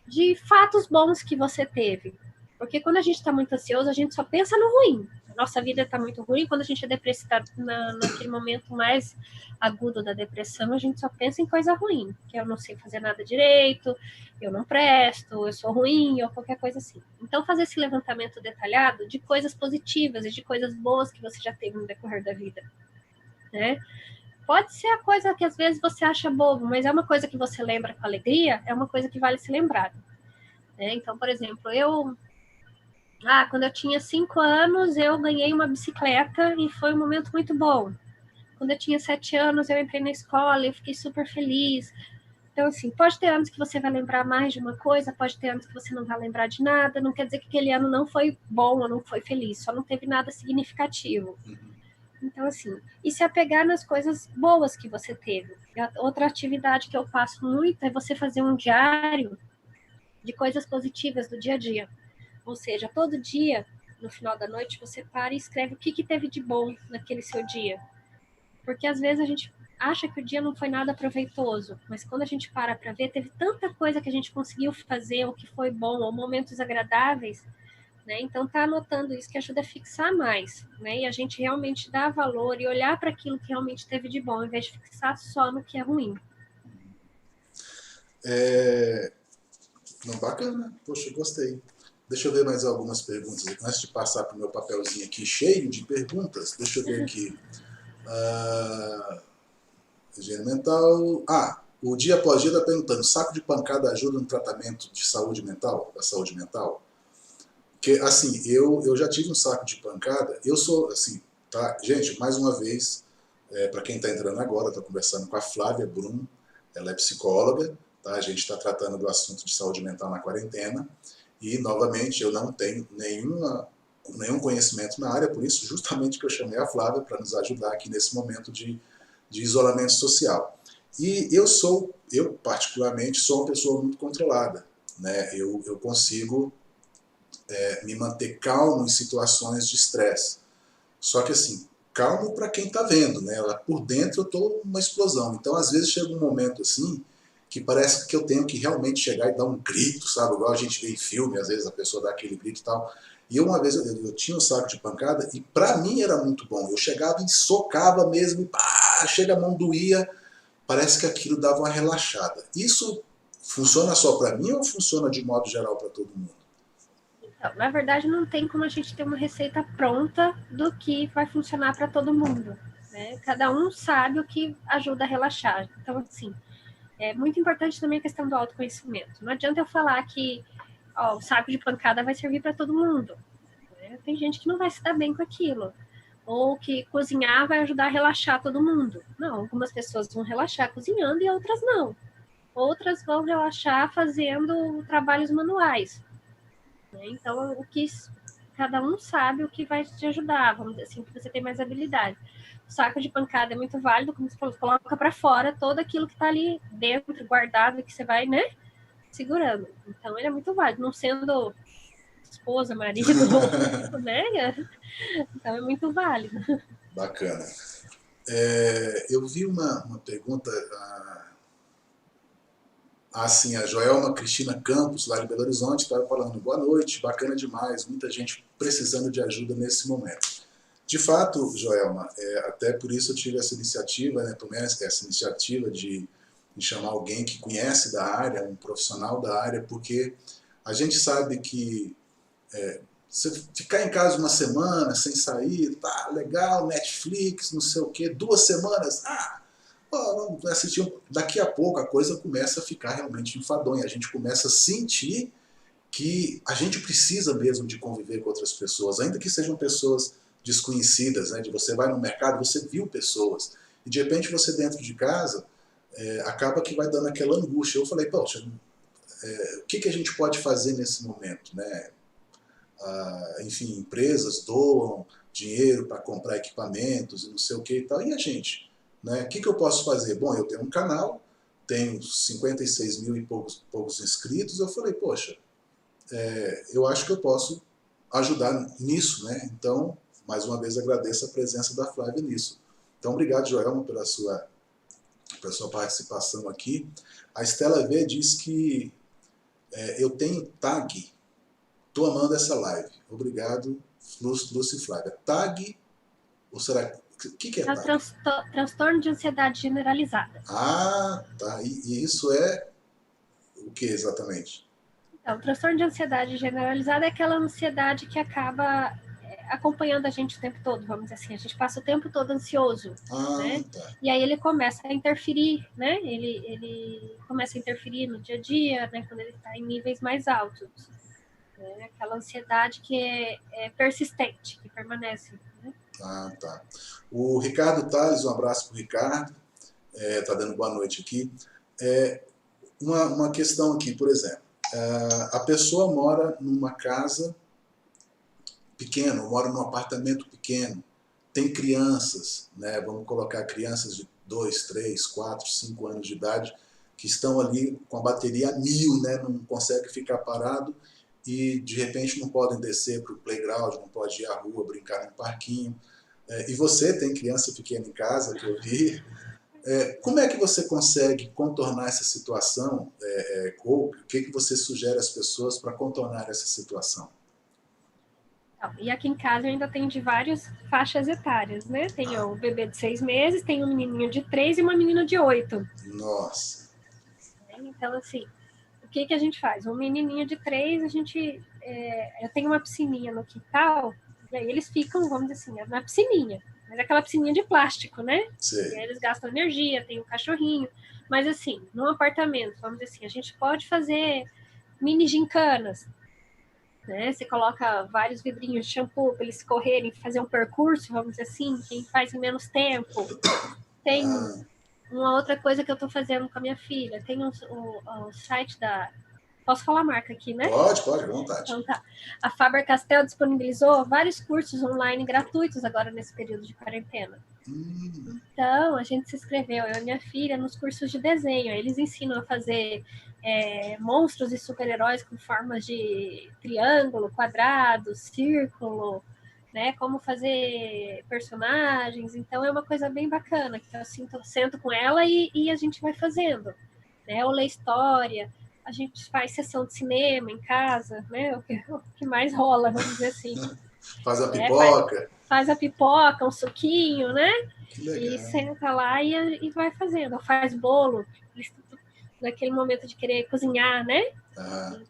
de fatos bons que você teve. Porque quando a gente está muito ansioso, a gente só pensa no ruim. A nossa vida está muito ruim. Quando a gente é depressivo, está naquele momento mais agudo da depressão, a gente só pensa em coisa ruim. Que eu não sei fazer nada direito, eu não presto, eu sou ruim, ou qualquer coisa assim. Então, fazer esse levantamento detalhado de coisas positivas e de coisas boas que você já teve no decorrer da vida. né? Pode ser a coisa que às vezes você acha bobo, mas é uma coisa que você lembra com alegria, é uma coisa que vale ser lembrada, né? Então, por exemplo, quando eu tinha 5 anos, eu ganhei uma bicicleta e foi um momento muito bom. Quando eu tinha 7 anos, eu entrei na escola e eu fiquei super feliz. Então, assim, pode ter anos que você vai lembrar mais de uma coisa, pode ter anos que você não vai lembrar de nada, não quer dizer que aquele ano não foi bom ou não foi feliz, só não teve nada significativo. Então, assim, e se apegar nas coisas boas que você teve. Outra atividade que eu faço muito é você fazer um diário de coisas positivas do dia a dia. Ou seja, todo dia, no final da noite, você para e escreve o que teve de bom naquele seu dia. Porque às vezes a gente acha que o dia não foi nada proveitoso, mas quando a gente para ver, teve tanta coisa que a gente conseguiu fazer, ou que foi bom, ou momentos agradáveis, né? Então tá anotando isso que ajuda a fixar mais, né? E a gente realmente dá valor e olhar para aquilo que realmente teve de bom, ao invés de fixar só no que é ruim. Não, bacana, poxa, gostei. Deixa eu ver mais algumas perguntas aqui. Antes de passar para o meu papelzinho aqui cheio de perguntas, deixa eu ver aqui. Higiene mental. O dia após dia está perguntando: saco de pancada ajuda no tratamento de saúde mental? Da saúde mental? Porque, assim, eu já tive um saco de pancada. Eu sou, assim, tá? Gente, mais uma vez, para quem está entrando agora, estou conversando com a Flávia Brum. Ela é psicóloga, tá? A gente está tratando do assunto de saúde mental na quarentena. E, novamente, eu não tenho nenhum conhecimento na área, por isso, justamente que eu chamei a Flávia para nos ajudar aqui nesse momento de isolamento social. E eu particularmente, sou uma pessoa muito controlada, né? Eu consigo me manter calmo em situações de estresse. Só que assim, calmo para quem está vendo, né? Por dentro eu estou uma explosão. Então, às vezes chega um momento assim que parece que eu tenho que realmente chegar e dar um grito, sabe? Igual a gente vê em filme, às vezes a pessoa dá aquele grito e tal. E uma vez eu tinha um saco de pancada e para mim era muito bom. Eu chegava e socava mesmo, e pá, chega a mão doía, parece que aquilo dava uma relaxada. Isso funciona só para mim ou funciona de modo geral para todo mundo? Então, na verdade, não tem como a gente ter uma receita pronta do que vai funcionar para todo mundo, né? Cada um sabe o que ajuda a relaxar. Então, assim, é muito importante também a questão do autoconhecimento. Não adianta eu falar que o saco de pancada vai servir para todo mundo, né? Tem gente que não vai se dar bem com aquilo. Ou que cozinhar vai ajudar a relaxar todo mundo. Não, algumas pessoas vão relaxar cozinhando e outras não. Outras vão relaxar fazendo trabalhos manuais, né? Então, cada um sabe o que vai te ajudar, vamos dizer assim, que você tem mais habilidade. O saco de pancada é muito válido, como você falou, coloca para fora todo aquilo que está ali dentro, guardado, que você vai, né, segurando. Então, ele é muito válido, não sendo esposa, marido, né? Então, é muito válido. Bacana. Eu vi uma pergunta, assim, a Joelma Cristina Campos, lá de Belo Horizonte, estava falando: boa noite, bacana demais, muita gente precisando de ajuda nesse momento. De fato, Joelma, até por isso eu tive essa iniciativa, né, tomei essa iniciativa de chamar alguém que conhece da área, um profissional da área, porque a gente sabe que você ficar em casa uma semana sem sair, tá legal, Netflix, não sei o quê, 2 semanas, vamos assistir. Daqui a pouco a coisa começa a ficar realmente enfadonha, a gente começa a sentir que a gente precisa mesmo de conviver com outras pessoas, ainda que sejam pessoas desconhecidas, né? De você vai no mercado, você viu pessoas, e de repente você dentro de casa, acaba que vai dando aquela angústia. Eu falei: poxa, o que a gente pode fazer nesse momento, né? Enfim, empresas doam dinheiro para comprar equipamentos e não sei o que e tal, e a gente? Né? O que eu posso fazer? Bom, eu tenho um canal, tenho 56 mil e poucos inscritos. Eu falei: poxa, eu acho que eu posso ajudar nisso, né? Então, mais uma vez, agradeço a presença da Flávia nisso. Então, obrigado, Joelma, pela sua participação aqui. A Estela V diz que eu tenho tag. Estou amando essa live. Obrigado, Lúcia e Flávia. Tag, ou será... O que é tag? Transtorno de ansiedade generalizada. Tá. E isso é o que exatamente? Então, o transtorno de ansiedade generalizada é aquela ansiedade que acaba acompanhando a gente o tempo todo, vamos dizer assim, a gente passa o tempo todo ansioso, né? Tá. E aí ele começa a interferir, né? Ele começa a interferir no dia a dia, né? Quando ele está em níveis mais altos, né? Aquela ansiedade que é persistente, que permanece, né? Tá. O Ricardo Tales, um abraço para o Ricardo, tá dando boa noite aqui. Uma questão aqui, por exemplo, a pessoa mora numa casa pequena, mora num apartamento pequeno, tem crianças, né? Vamos colocar crianças de 2, 3, 4, 5 anos de idade, que estão ali com a bateria a 1000, né? Não consegue ficar parado e de repente não podem descer para o playground, não pode ir à rua brincar no parquinho. E você tem criança pequena em casa, que eu vi. Como é que você consegue contornar essa situação? Ou o que você sugere às pessoas para contornar essa situação? E aqui em casa eu ainda tenho de várias faixas etárias, né? Tem o bebê de 6 meses, tem um menininho de 3 e uma menina de 8. Nossa. Então, assim, o que a gente faz? Um menininho de 3, eu tenho uma piscininha no quintal, e aí eles ficam, vamos dizer assim, na piscininha. Mas é aquela piscininha de plástico, né? Sim. E aí eles gastam energia, tem o cachorrinho. Mas, assim, num apartamento, vamos dizer assim, a gente pode fazer mini gincanas, né? Você coloca vários vidrinhos de shampoo para eles correrem, fazer um percurso, vamos dizer assim, quem faz em menos tempo. Tem uma outra coisa que eu estou fazendo com a minha filha, tem o site da... Posso falar a marca aqui, né? Pode, à vontade. Então tá. A Faber-Castell disponibilizou vários cursos online gratuitos agora nesse período de quarentena. Então, a gente se inscreveu, eu e minha filha, nos cursos de desenho. Eles ensinam a fazer monstros e super-heróis com formas de triângulo, quadrado, círculo, né? Como fazer personagens. Então, é uma coisa bem bacana, que eu sento com ela e a gente vai fazendo, né? Ou ler história. A gente faz sessão de cinema em casa, né? O que mais rola, vamos dizer assim. Faz a pipoca. Faz a pipoca, um suquinho, né? Que legal. E senta lá e vai fazendo. Faz bolo, naquele momento de querer cozinhar, né?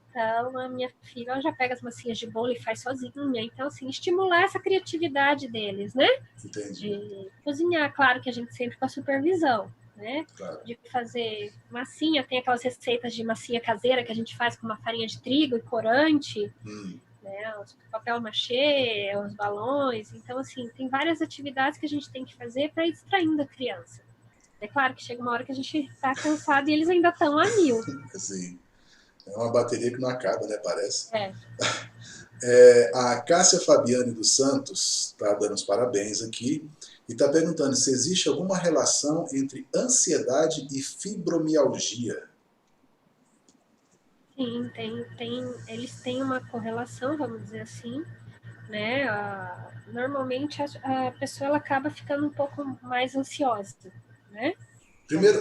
Então, a minha filha ela já pega as massinhas de bolo e faz sozinha. Então, assim, estimular essa criatividade deles, né? Entendi. De cozinhar, claro que a gente sempre com a supervisão, né? Claro. De fazer massinha, tem aquelas receitas de massinha caseira que a gente faz com uma farinha de trigo e corante, né? Os papel machê, os balões. Então, assim, tem várias atividades que a gente tem que fazer para ir distraindo a criança. É claro que chega uma hora que a gente está cansado e eles ainda estão a 1000. Sim. É uma bateria que não acaba, né? Parece. A Cássia Fabiane dos Santos está dando os parabéns aqui e está perguntando se existe alguma relação entre ansiedade e fibromialgia. Sim, eles têm uma correlação, vamos dizer assim, né? Normalmente a pessoa ela acaba ficando um pouco mais ansiosa, né? Primeiro,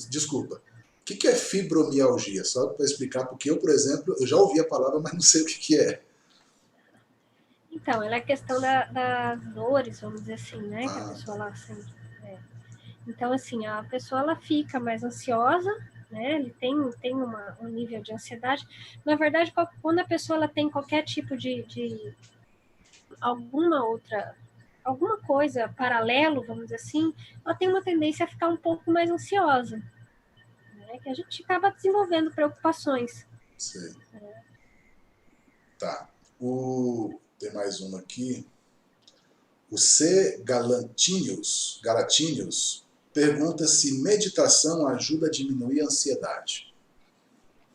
desculpa, o que é fibromialgia? Só para explicar, porque eu, por exemplo, eu já ouvi a palavra, mas não sei o que é. Então, ela é a questão das dores, vamos dizer assim, né? Que a pessoa lá sente. Então, assim, a pessoa ela fica mais ansiosa, né? Ele tem um nível de ansiedade. Na verdade, quando a pessoa ela tem qualquer tipo de alguma coisa paralelo, vamos dizer assim, ela tem uma tendência a ficar um pouco mais ansiosa, né? Que a gente acaba desenvolvendo preocupações. Sim. Tá. Tem mais uma aqui. O C. Galatinhos pergunta se meditação ajuda a diminuir a ansiedade.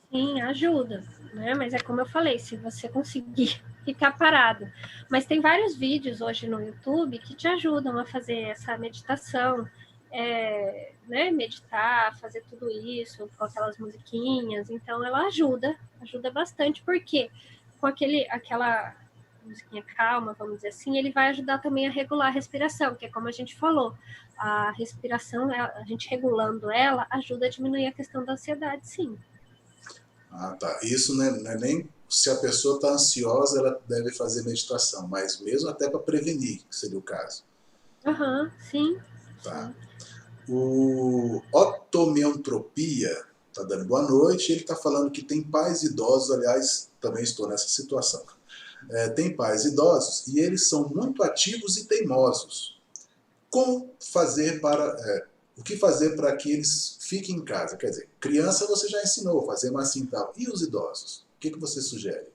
Sim, ajuda, né? Mas é como eu falei, se você conseguir ficar parado. Mas tem vários vídeos hoje no YouTube que te ajudam a fazer essa meditação, né? Meditar, fazer tudo isso com aquelas musiquinhas. Então, ela ajuda bastante, porque com aquela musiquinha calma, vamos dizer assim, ele vai ajudar também a regular a respiração, que é como a gente falou, a respiração, a gente regulando ela, ajuda a diminuir a questão da ansiedade, sim. Tá. Isso não é nem se a pessoa está ansiosa, ela deve fazer meditação, mas mesmo até para prevenir, que seria o caso. Sim. Tá. O Otomiantropia está dando boa noite, ele está falando que tem pais idosos, aliás, também estou nessa situação. Tem pais idosos e eles são muito ativos e teimosos. Como fazer o que fazer para que eles fiquem em casa? Quer dizer, criança você já ensinou a fazer massinha e tal. E os idosos? O que você sugere?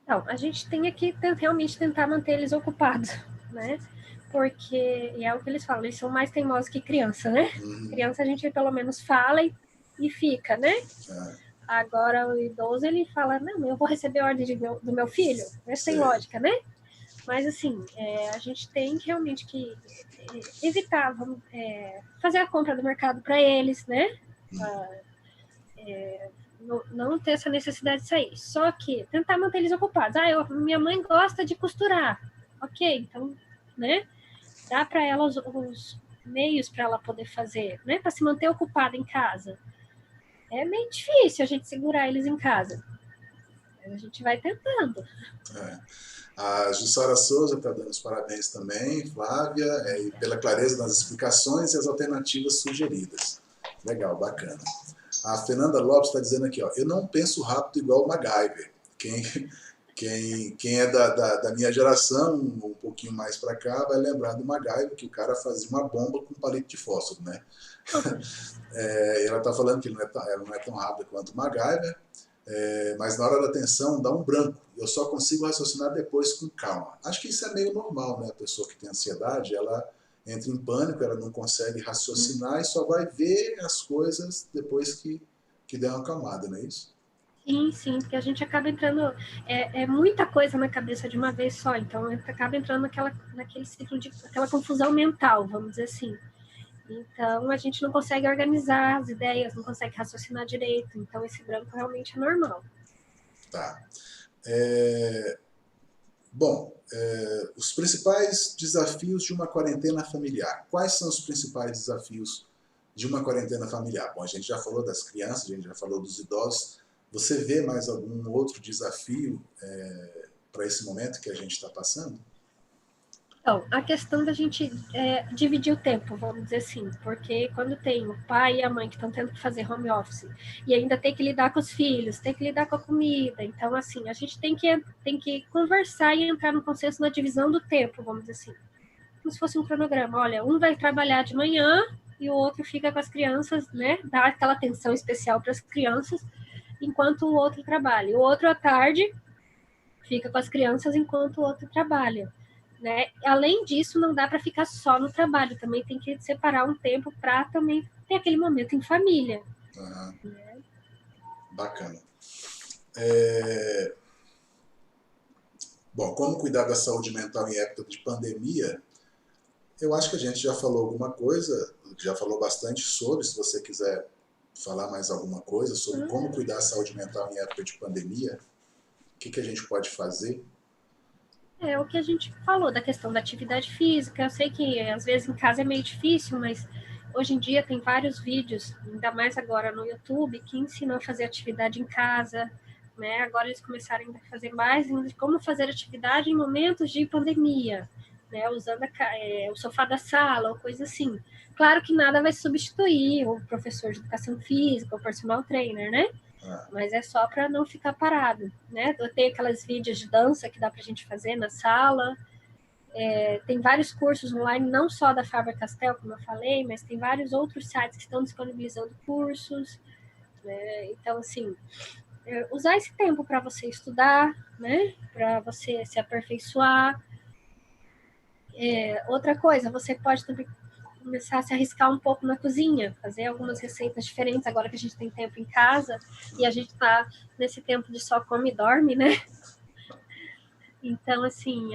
Então, a gente tem que realmente tentar manter eles ocupados, né? Porque, e é o que eles falam, eles são mais teimosos que criança, né? Criança a gente pelo menos fala e fica, né? Agora o idoso, ele fala, não, eu vou receber ordem do meu filho. Isso tem lógica, né? Mas, assim, a gente tem realmente que evitar, fazer a compra do mercado para eles, né? Não ter essa necessidade de sair. Só que tentar manter eles ocupados. Minha mãe gosta de costurar. Ok, então, né? Dá para ela os meios para ela poder fazer, né? Para se manter ocupada em casa. É meio difícil a gente segurar eles em casa. A gente vai tentando. A Jussara Souza está dando os parabéns também, Flávia, pela clareza nas explicações e as alternativas sugeridas. Legal, bacana. A Fernanda Lopes está dizendo aqui, ó, eu não penso rápido igual o MacGyver. Quem é da minha geração, um pouquinho mais para cá, vai lembrar do MacGyver, que o cara fazia uma bomba com um palito de fósforo, né? Ela está falando que ela não é tão rápida quanto o MacGyver, mas na hora da tensão dá um branco. Eu só consigo raciocinar depois com calma. Acho que isso é meio normal, né? A pessoa que tem ansiedade, ela entra em pânico, ela não consegue raciocinar e só vai ver as coisas depois que der uma acalmada, não é isso? Sim, porque a gente acaba entrando, muita coisa na cabeça de uma vez só, então acaba entrando naquele ciclo aquela confusão mental, vamos dizer assim. Então a gente não consegue organizar as ideias, não consegue raciocinar direito, então esse branco realmente é normal. Tá. Bom, os principais desafios de uma quarentena familiar. Quais são os principais desafios de uma quarentena familiar? Bom, a gente já falou das crianças, a gente já falou dos idosos. Você vê mais algum outro desafio para esse momento que a gente está passando? Então, a questão da gente dividir o tempo, vamos dizer assim, porque quando tem o pai e a mãe que estão tendo que fazer home office e ainda tem que lidar com os filhos, tem que lidar com a comida, então, assim, a gente tem que conversar e entrar no consenso na divisão do tempo, vamos dizer assim, como se fosse um cronograma. Olha, um vai trabalhar de manhã e o outro fica com as crianças, né, dá aquela atenção especial para as crianças, enquanto o outro trabalha. O outro, à tarde, fica com as crianças enquanto o outro trabalha. Né? Além disso, não dá para ficar só no trabalho, também tem que separar um tempo para também ter aquele momento em família. Né? Bacana. Bom, como cuidar da saúde mental em época de pandemia? Eu acho que a gente já falou alguma coisa, já falou bastante sobre, se você quiser falar mais alguma coisa sobre como cuidar da saúde mental em época de pandemia, o que a gente pode fazer? É o que a gente falou da questão da atividade física. Eu sei que às vezes em casa é meio difícil, mas hoje em dia tem vários vídeos, ainda mais agora no YouTube, que ensinam a fazer atividade em casa. Né? Agora eles começaram a fazer mais de como fazer atividade em momentos de pandemia, né? Usando o sofá da sala ou coisa assim. Claro que nada vai substituir o professor de educação física, o personal trainer, né? Mas é só para não ficar parado, né? Eu tenho aquelas vídeos de dança que dá para a gente fazer na sala. Tem vários cursos online, não só da Faber-Castell, como eu falei, mas tem vários outros sites que estão disponibilizando cursos. Né? Então, assim, usar esse tempo para você estudar, né? Para você se aperfeiçoar. Outra coisa, você pode também começar a se arriscar um pouco na cozinha, fazer algumas receitas diferentes agora que a gente tem tempo em casa e a gente está nesse tempo de só come e dorme, né? Então, assim,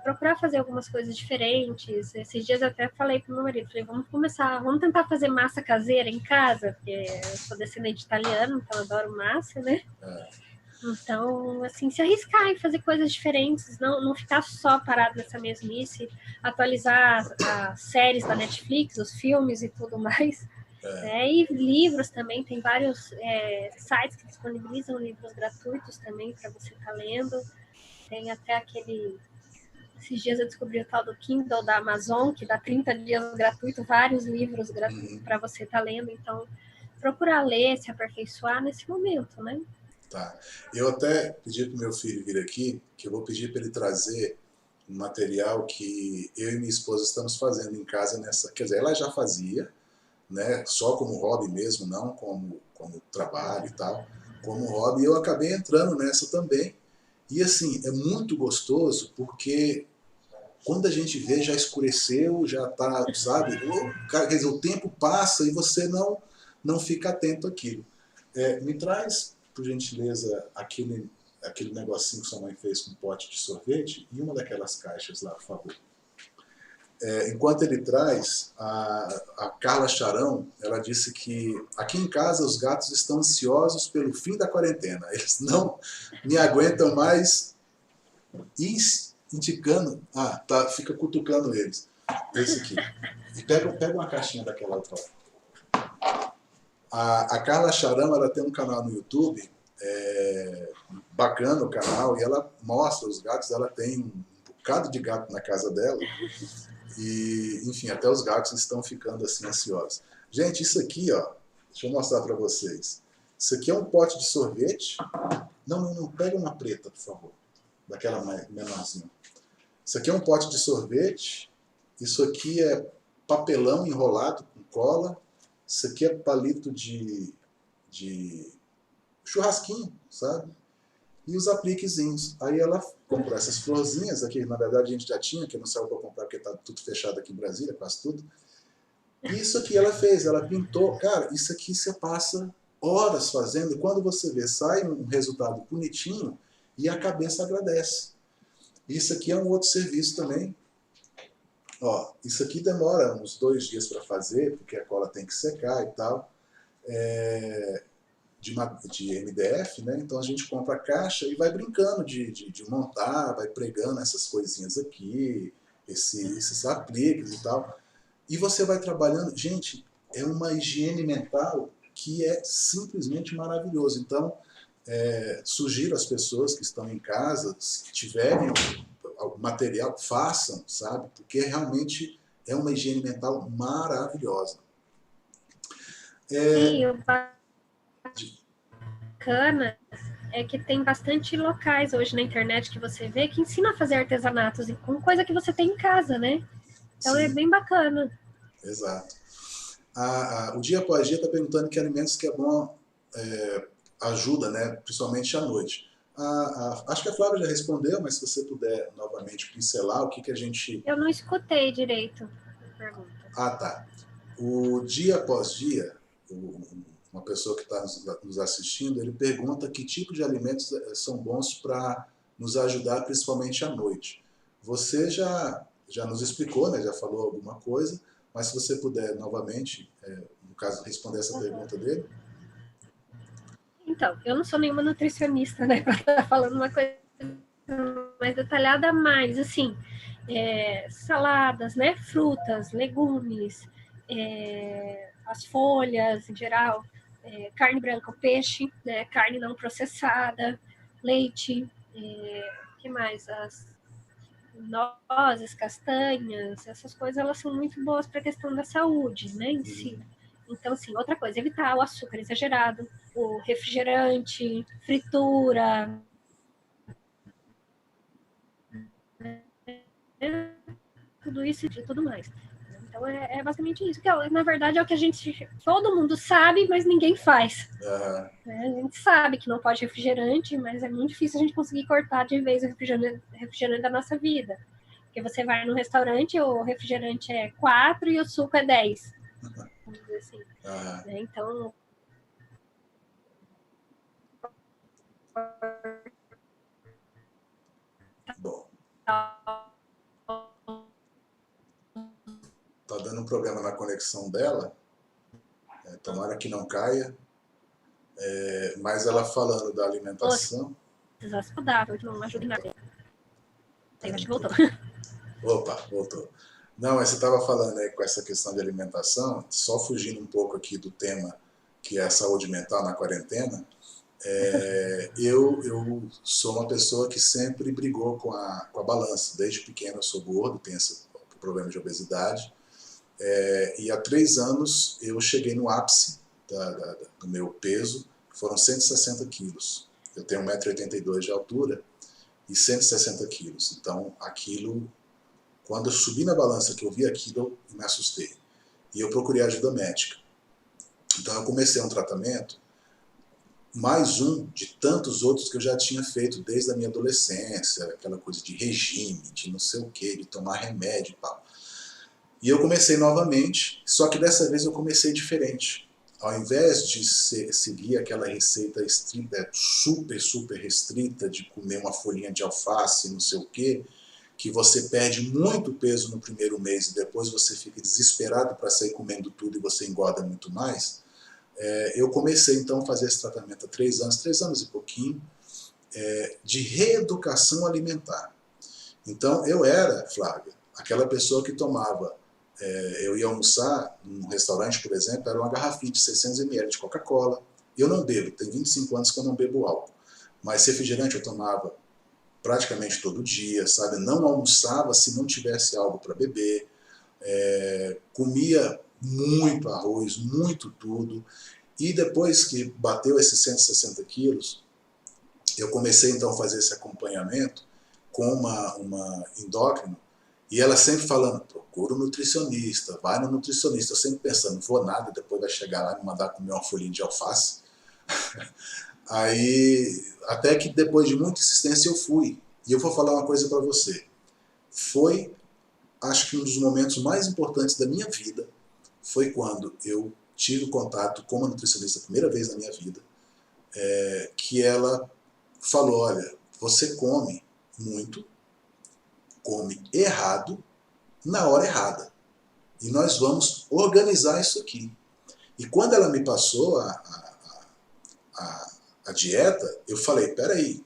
procurar fazer algumas coisas diferentes. Esses dias eu até falei pro meu marido, falei, vamos tentar fazer massa caseira em casa, porque eu sou descendente italiano, então eu adoro massa, né? Então, assim, se arriscar em fazer coisas diferentes, não ficar só parado nessa mesmice, atualizar as séries da Netflix, os filmes e tudo mais. E livros também, tem vários sites que disponibilizam livros gratuitos também para você estar lendo. Tem até esses dias eu descobri o tal do Kindle da Amazon, que dá 30 dias gratuito, vários livros gratuitos para você estar lendo. Então, procurar ler, se aperfeiçoar nesse momento, né? Tá. Eu até pedi para o meu filho vir aqui, que eu vou pedir para ele trazer um material que eu e minha esposa estamos fazendo em casa nessa. Quer dizer, ela já fazia, né? Só como hobby mesmo, não como trabalho e tal, como hobby. E eu acabei entrando nessa também. E assim, é muito gostoso porque quando a gente vê, já escureceu, já tá, sabe? Quer dizer, o tempo passa e você não fica atento àquilo. Me traz, por gentileza, aquele negocinho que sua mãe fez com um pote de sorvete e uma daquelas caixas lá, por favor. Enquanto ele traz, a Carla Charão, ela disse que aqui em casa os gatos estão ansiosos pelo fim da quarentena. Eles não me aguentam mais indicando. Ah, tá, fica cutucando eles. Esse aqui. E pega uma caixinha daquela outra. A Carla Charão, ela tem um canal no YouTube, bacana o canal, e ela mostra os gatos. Ela tem um bocado de gato na casa dela. E, enfim, até os gatos estão ficando assim ansiosos. Gente, isso aqui, ó, deixa eu mostrar para vocês. Isso aqui é um pote de sorvete. Não, pega uma preta, por favor. Daquela menorzinha. Isso aqui é um pote de sorvete. Isso aqui é papelão enrolado com cola. Isso aqui é palito de churrasquinho, sabe? E os apliquezinhos. Aí ela comprou essas florzinhas aqui, na verdade a gente já tinha, que não saiu para comprar porque está tudo fechado aqui em Brasília, quase tudo. E isso aqui ela fez, ela pintou. Cara, isso aqui você passa horas fazendo e quando você vê, sai um resultado bonitinho e a cabeça agradece. Isso aqui é um outro serviço também. Ó, isso aqui demora uns 2 dias para fazer, porque a cola tem que secar e tal. De MDF, né? Então a gente compra a caixa e vai brincando de montar, vai pregando essas coisinhas aqui, esses apliques e tal. E você vai trabalhando. Gente, é uma higiene mental que é simplesmente maravilhoso. Então, sugiro às pessoas que estão em casa, se tiverem algum material, façam, sabe? Porque realmente é uma higiene mental maravilhosa. Sim, o bacana é que tem bastante locais hoje na internet que você vê que ensinam a fazer artesanatos com coisa que você tem em casa, né? Então Sim, é bem bacana. Exato. O Dia Após Dia está perguntando que alimentos que é bom ajuda, né? Principalmente à noite. Acho que a Flávia já respondeu, mas se você puder novamente pincelar o que a gente... Eu não escutei direito a pergunta. Ah, tá. O Dia Após Dia, uma pessoa que está nos assistindo, ele pergunta que tipo de alimentos são bons para nos ajudar, principalmente à noite. Você já nos explicou, né? Já falou alguma coisa, mas se você puder novamente, no caso, responder essa pergunta dele. Então, eu não sou nenhuma nutricionista, né, para estar falando uma coisa mais detalhada, mas, assim, saladas, né, frutas, legumes, as folhas, em geral, carne branca, peixe, né, carne não processada, leite, que mais? As nozes, castanhas, essas coisas, elas são muito boas para a questão da saúde, né, em si. Então, assim, outra coisa, evitar o açúcar exagerado, o refrigerante, fritura, tudo isso e tudo mais. Então, é basicamente isso, que na verdade é o que todo mundo sabe, mas ninguém faz. A gente sabe que não pode refrigerante, mas é muito difícil a gente conseguir cortar de vez o refrigerante da nossa vida. Porque você vai no restaurante, o refrigerante é 4 e o suco é 10. Vamos dizer assim. Né? Então, bom, tá dando um problema na conexão dela. Tomara que não caia. Mas ela falando da alimentação... saudável, não ajuda em nada. Aí, acho que voltou. Opa, voltou. Não, mas você estava falando aí com essa questão de alimentação, só fugindo um pouco aqui do tema que é a saúde mental na quarentena, eu sou uma pessoa que sempre brigou com a balança. Desde pequeno eu sou gordo, tenho esse problema de obesidade, e há 3 anos eu cheguei no ápice do meu peso, foram 160 quilos. Eu tenho 1,82 m de altura e 160 quilos. Então, aquilo, quando eu subi na balança que eu vi aquilo, eu me assustei. E eu procurei ajuda médica. Então, eu comecei um tratamento, mais um de tantos outros que eu já tinha feito desde a minha adolescência, aquela coisa de regime, de não sei o que, de tomar remédio e tal. E eu comecei novamente, só que dessa vez eu comecei diferente. Ao invés de seguir aquela receita super restrita de comer uma folhinha de alface, não sei o quê, que você perde muito peso no primeiro mês e depois você fica desesperado para sair comendo tudo e você engorda muito mais, eu comecei então a fazer esse tratamento há 3 anos e pouquinho, de reeducação alimentar. Então eu era, Flávia, aquela pessoa que tomava, eu ia almoçar num restaurante, por exemplo, era uma garrafinha de 600 ml de Coca-Cola. Eu não bebo, tem 25 anos que eu não bebo álcool, mas refrigerante eu tomava praticamente todo dia, sabe? Não almoçava se não tivesse algo para beber, comia muito arroz, muito tudo. E depois que bateu esses 160 quilos, eu comecei então a fazer esse acompanhamento com uma endócrina, e ela sempre falando, procura um nutricionista, vai no nutricionista. Eu sempre pensando, não vou nada, depois vai chegar lá e me mandar comer uma folhinha de alface. Aí, até que depois de muita insistência eu fui. E eu vou falar uma coisa para você. Foi, acho que um dos momentos mais importantes da minha vida, foi quando eu tive contato com uma nutricionista a primeira vez na minha vida, que ela falou, olha, você come muito, come errado, na hora errada. E nós vamos organizar isso aqui. E quando ela me passou a dieta, eu falei, peraí,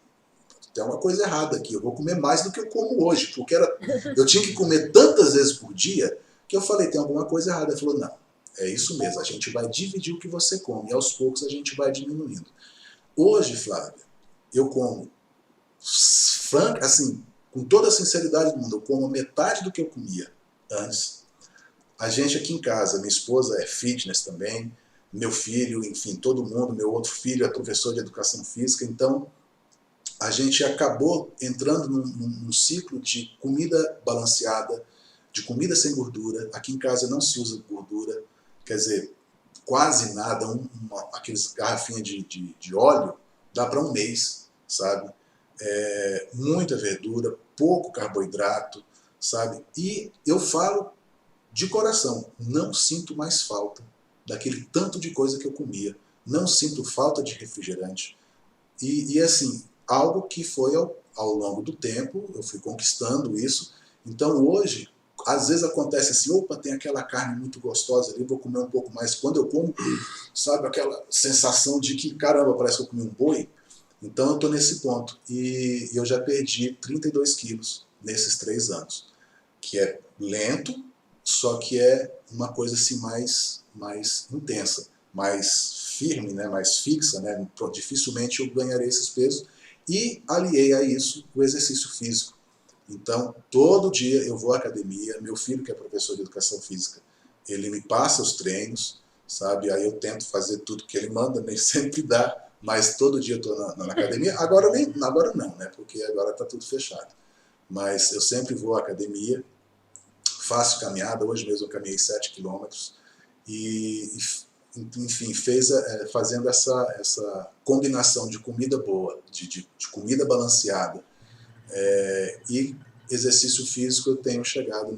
tem uma coisa errada aqui, eu vou comer mais do que eu como hoje, porque eu tinha que comer tantas vezes por dia, que eu falei, tem alguma coisa errada. Ela falou, não, é isso mesmo, a gente vai dividir o que você come, e aos poucos a gente vai diminuindo. Hoje, Flávia, eu como, assim, com toda a sinceridade do mundo, eu como metade do que eu comia antes. A gente aqui em casa, minha esposa é fitness também, meu filho, enfim, todo mundo, meu outro filho é professor de educação física, então a gente acabou entrando num ciclo de comida balanceada, de comida sem gordura. Aqui em casa não se usa gordura, quer dizer, quase nada, aqueles garrafinhas de óleo, dá para um mês, sabe? Muita verdura, pouco carboidrato, sabe? E eu falo de coração, não sinto mais falta daquele tanto de coisa que eu comia, não sinto falta de refrigerante. E assim, algo que foi ao longo do tempo, eu fui conquistando isso. Então hoje, às vezes acontece assim, opa, tem aquela carne muito gostosa ali, vou comer um pouco mais. Quando eu como, sabe, aquela sensação de que, caramba, parece que eu comi um boi. Então eu estou nesse ponto. E eu já perdi 32 quilos nesses 3 anos. Que é lento, só que é uma coisa assim mais intensa, mais firme, né, mais fixa, né? Dificilmente eu ganharei esses pesos. E aliei a isso o exercício físico. Então, todo dia eu vou à academia, meu filho, que é professor de educação física, ele me passa os treinos, sabe? Aí eu tento fazer tudo que ele manda, nem sempre dá, mas todo dia eu estou na academia. Agora não, né? Porque agora está tudo fechado. Mas eu sempre vou à academia, faço caminhada, hoje mesmo eu caminhei 7 quilômetros, e enfim, fazendo essa combinação de comida boa, de comida balanceada, e exercício físico, eu tenho chegado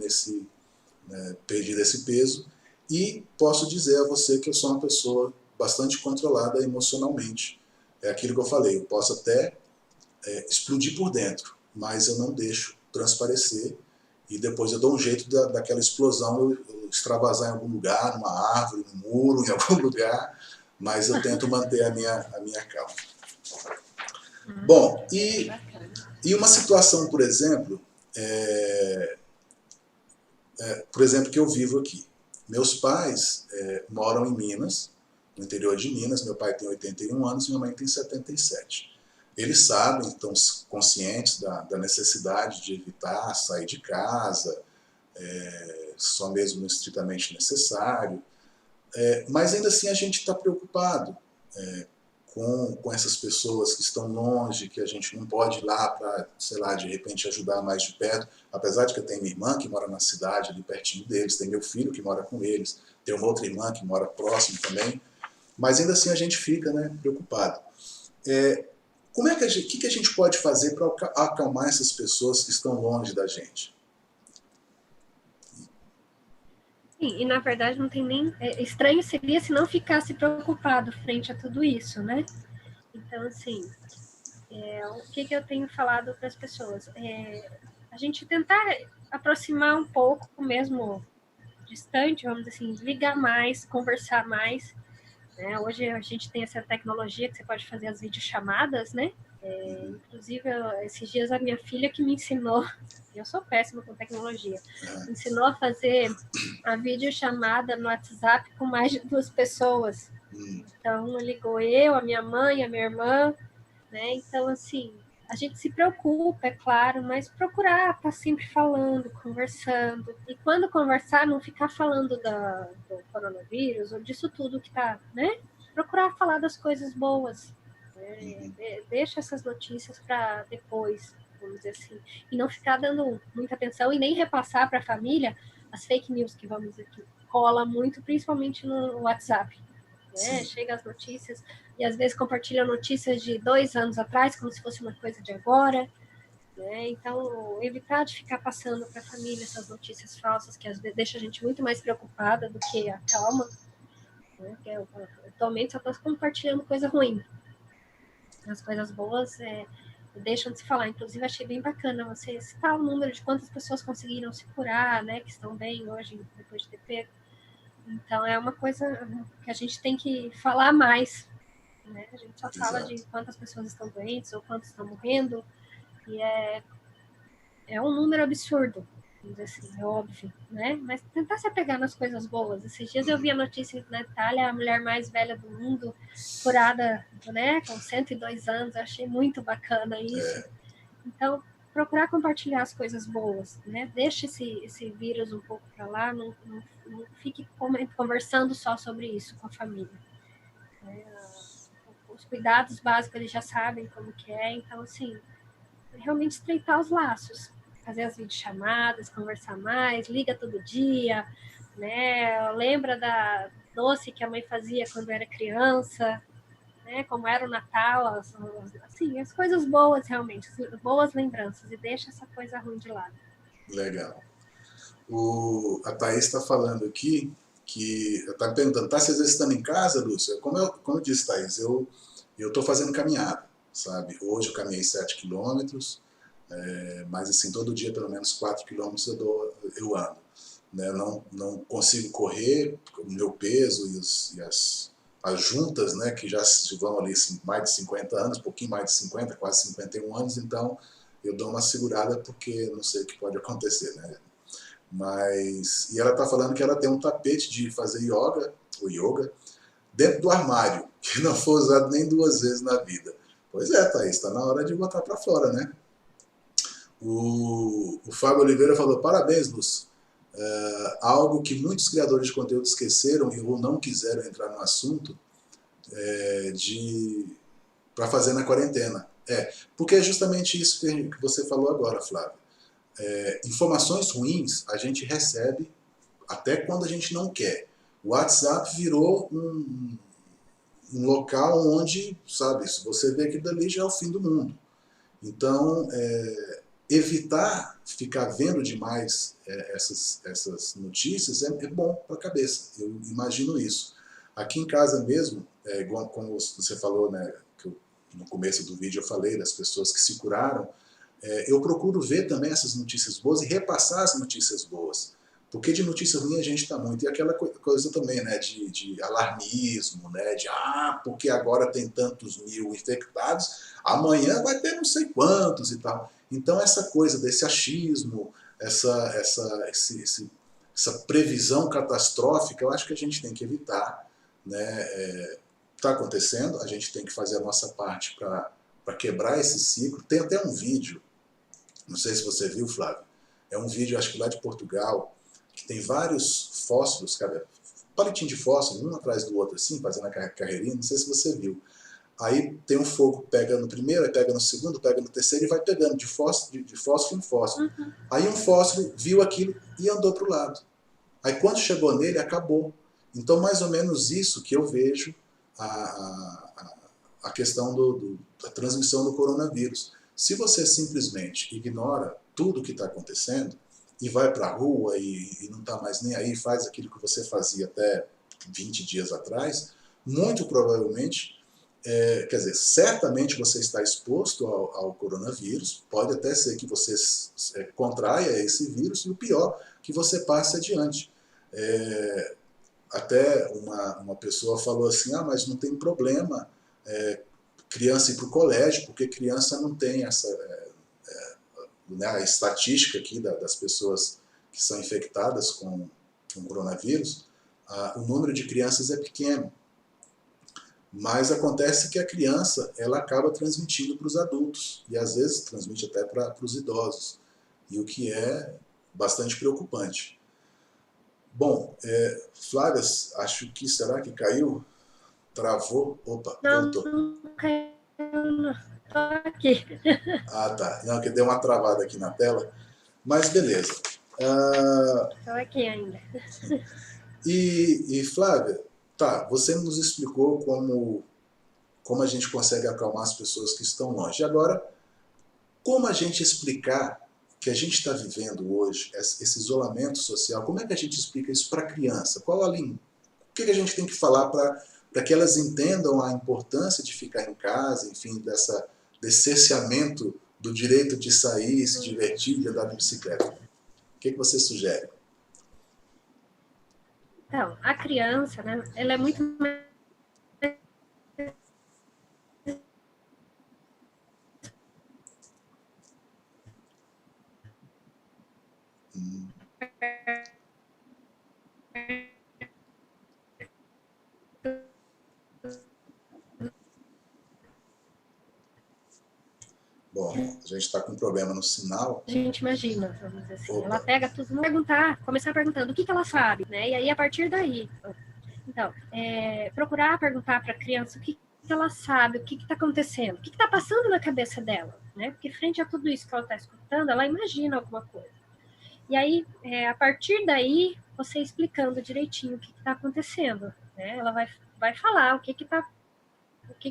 perdido esse peso, e posso dizer a você que eu sou uma pessoa bastante controlada emocionalmente. É aquilo que eu falei, eu posso até explodir por dentro, mas eu não deixo transparecer, e depois eu dou um jeito daquela explosão eu extravasar em algum lugar, numa árvore, num muro, em algum lugar, mas eu tento manter a minha calma. Bom, e uma situação, por exemplo, que eu vivo aqui. Meus pais moram em Minas, no interior de Minas. Meu pai tem 81 anos e minha mãe tem 77. Eles sabem, estão conscientes da necessidade de evitar sair de casa, só mesmo estritamente necessário. Mas ainda assim a gente está preocupado com essas pessoas que estão longe, que a gente não pode ir lá para, sei lá, de repente ajudar mais de perto, apesar de que eu tenho minha irmã que mora na cidade, ali pertinho deles, tem meu filho que mora com eles, tem uma outra irmã que mora próximo também, mas ainda assim a gente fica, né, preocupado. Como é que que a gente pode fazer para acalmar essas pessoas que estão longe da gente? Sim, e na verdade não tem nem... estranho seria se não ficasse preocupado frente a tudo isso, né? Então, assim, o que eu tenho falado para as pessoas? A gente tentar aproximar um pouco, mesmo distante, vamos dizer assim, ligar mais, conversar mais, né? Hoje a gente tem essa tecnologia que você pode fazer as videochamadas, né? Inclusive, esses dias a minha filha que me ensinou, eu sou péssima com tecnologia, me ensinou a fazer a videochamada no WhatsApp com mais de 2 pessoas. Então, ligou eu, a minha mãe, a minha irmã, né? Então, assim, a gente se preocupa, é claro, mas procurar estar sempre falando, conversando. E quando conversar, não ficar falando do coronavírus ou disso tudo que está, né? Procurar falar das coisas boas. Deixa essas notícias para depois, vamos dizer assim. E não ficar dando muita atenção e nem repassar para a família as fake news que, vamos dizer, que rola muito, principalmente no WhatsApp. Chega as notícias e às vezes compartilha notícias de 2 anos atrás, como se fosse uma coisa de agora. Então, evitar de ficar passando para a família essas notícias falsas, que às vezes deixa a gente muito mais preocupada do que a calma. Porque atualmente só está compartilhando coisa ruim. As coisas boas deixam de se falar. Inclusive, achei bem bacana você citar o número de quantas pessoas conseguiram se curar, né, que estão bem hoje, depois de ter pego. Então, é uma coisa que a gente tem que falar mais. Né? A gente só fala de quantas pessoas estão doentes ou quantas estão morrendo, e é um número absurdo, vamos dizer assim, é óbvio, né? Mas tentar se apegar nas coisas boas. Esses dias eu vi a notícia na Itália, a mulher mais velha do mundo, curada, né, com 102 anos, eu achei muito bacana isso. Então, procurar compartilhar as coisas boas, né? Deixa esse vírus um pouco para lá, não fique conversando só sobre isso com a família. Os cuidados básicos eles já sabem como que é, então, assim, realmente estreitar os laços, fazer as videochamadas, conversar mais, liga todo dia, né? Lembra da doce que a mãe fazia quando era criança, né? Como era o Natal, assim, as coisas boas realmente, as boas lembranças, e deixa essa coisa ruim de lado. Legal. A Thaís está falando aqui que está me perguntando, está se exercitando em casa, Lúcia? Como eu disse, Thaís, eu estou fazendo caminhada, sabe? Hoje eu caminhei 7 quilômetros, mas assim, todo dia pelo menos 4 quilômetros eu ando. Né? Não consigo correr, o meu peso e as juntas, né, que já vão ali assim, mais de 50 anos, um pouquinho mais de 50, quase 51 anos, então eu dou uma segurada porque não sei o que pode acontecer, né? E ela está falando que ela tem um tapete de fazer yoga, dentro do armário, que não foi usado nem 2 vezes na vida. Pois é, Thaís, está na hora de botar para fora, né? O Fábio Oliveira falou, parabéns, Luz. Algo que muitos criadores de conteúdo esqueceram ou não quiseram entrar no assunto para fazer na quarentena. Porque é justamente isso que você falou agora, Flávio. Informações ruins a gente recebe até quando a gente não quer. O WhatsApp virou um local onde, sabe, se você vê aquilo dali já é o fim do mundo. Então, evitar ficar vendo demais essas notícias é bom para a cabeça. Eu imagino isso. Aqui em casa mesmo, como você falou, né, que no começo do vídeo eu falei das pessoas que se curaram, eu procuro ver também essas notícias boas e repassar as notícias boas. Porque de notícia ruim a gente está muito. E aquela coisa também, né, de alarmismo, né, porque agora tem tantos mil infectados, amanhã vai ter não sei quantos e tal. Então essa coisa desse achismo, essa previsão catastrófica, eu acho que a gente tem que evitar. Né? Está acontecendo, a gente tem que fazer a nossa parte para quebrar esse ciclo. Tem até um vídeo, não sei se você viu, Flávio, é um vídeo, acho que lá de Portugal, que tem vários fósforos, cara, palitinho de fósforo, um atrás do outro, assim, fazendo a carreirinha, não sei se você viu. Aí tem um fogo, pega no primeiro, aí pega no segundo, pega no terceiro e vai pegando de fósforo em fósforo. Aí um fósforo viu aquilo e andou para o lado. Aí quando chegou nele, acabou. Então, mais ou menos isso que eu vejo a questão da transmissão do coronavírus. Se você simplesmente ignora tudo o que está acontecendo e vai para a rua e não está mais nem aí, faz aquilo que você fazia até 20 dias atrás, muito provavelmente, quer dizer, certamente você está exposto ao coronavírus, pode até ser que você contraia esse vírus e o pior, que você passe adiante. Até uma pessoa falou assim, mas não tem problema criança ir para o colégio, porque criança não tem essa né, a estatística aqui das pessoas que são infectadas com coronavírus, o número de crianças é pequeno. Mas acontece que a criança ela acaba transmitindo para os adultos e às vezes transmite até para os idosos, e o que é bastante preocupante. Bom, Flávia, acho que será que caiu? Travou? Opa, voltou. Não caiu, não. Estou aqui. Tá. Não, que deu uma travada aqui na tela. Mas beleza. Estou aqui ainda. E Flávia, tá, você nos explicou como a gente consegue acalmar as pessoas que estão longe. Agora, como a gente explicar que a gente está vivendo hoje, esse isolamento social, como é que a gente explica isso para a criança? Qual a língua? O que a gente tem que falar para que elas entendam a importância de ficar em casa, enfim, desse cerceamento do direito de sair, se divertir, de andar de bicicleta? O que você sugere? Então, a criança, né, ela é muito Bom, a gente está com um problema no sinal. A gente imagina, vamos dizer assim. Opa. Ela pega tudo, começar perguntando o que ela sabe, né? E aí, a partir daí... Então, procurar perguntar para a criança o que ela sabe, o que está acontecendo, o que está passando na cabeça dela, né? Porque frente a tudo isso que ela está escutando, ela imagina alguma coisa. E aí, a partir daí, você explicando direitinho o que está acontecendo, né? Ela vai falar o que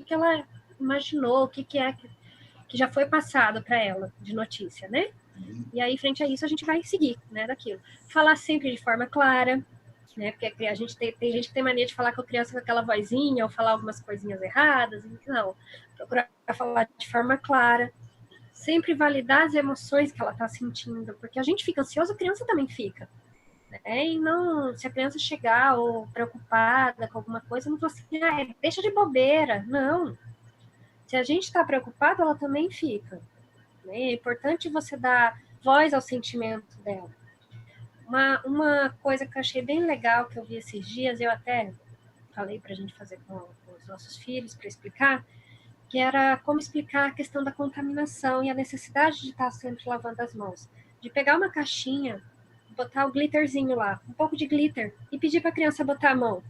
ela imaginou, o que é que já foi passado para ela de notícia, né? E aí, frente a isso, a gente vai seguir, né, daquilo. Falar sempre de forma clara, né? Porque a gente tem gente que tem mania de falar com a criança com aquela vozinha ou falar algumas coisinhas erradas. Não, procurar falar de forma clara, sempre validar as emoções que ela está sentindo, porque a gente fica ansioso, a criança também fica. Né? E não, se a criança chegar ou preocupada com alguma coisa, não fala assim, deixa de bobeira. Não. Se a gente está preocupado, ela também fica. Né? É importante você dar voz ao sentimento dela. Uma coisa que eu achei bem legal que eu vi esses dias, eu até falei para a gente fazer com os nossos filhos para explicar, que era como explicar a questão da contaminação e a necessidade de estar sempre lavando as mãos. De pegar uma caixinha, botar o glitterzinho lá, um pouco de glitter, e pedir para a criança botar a mão.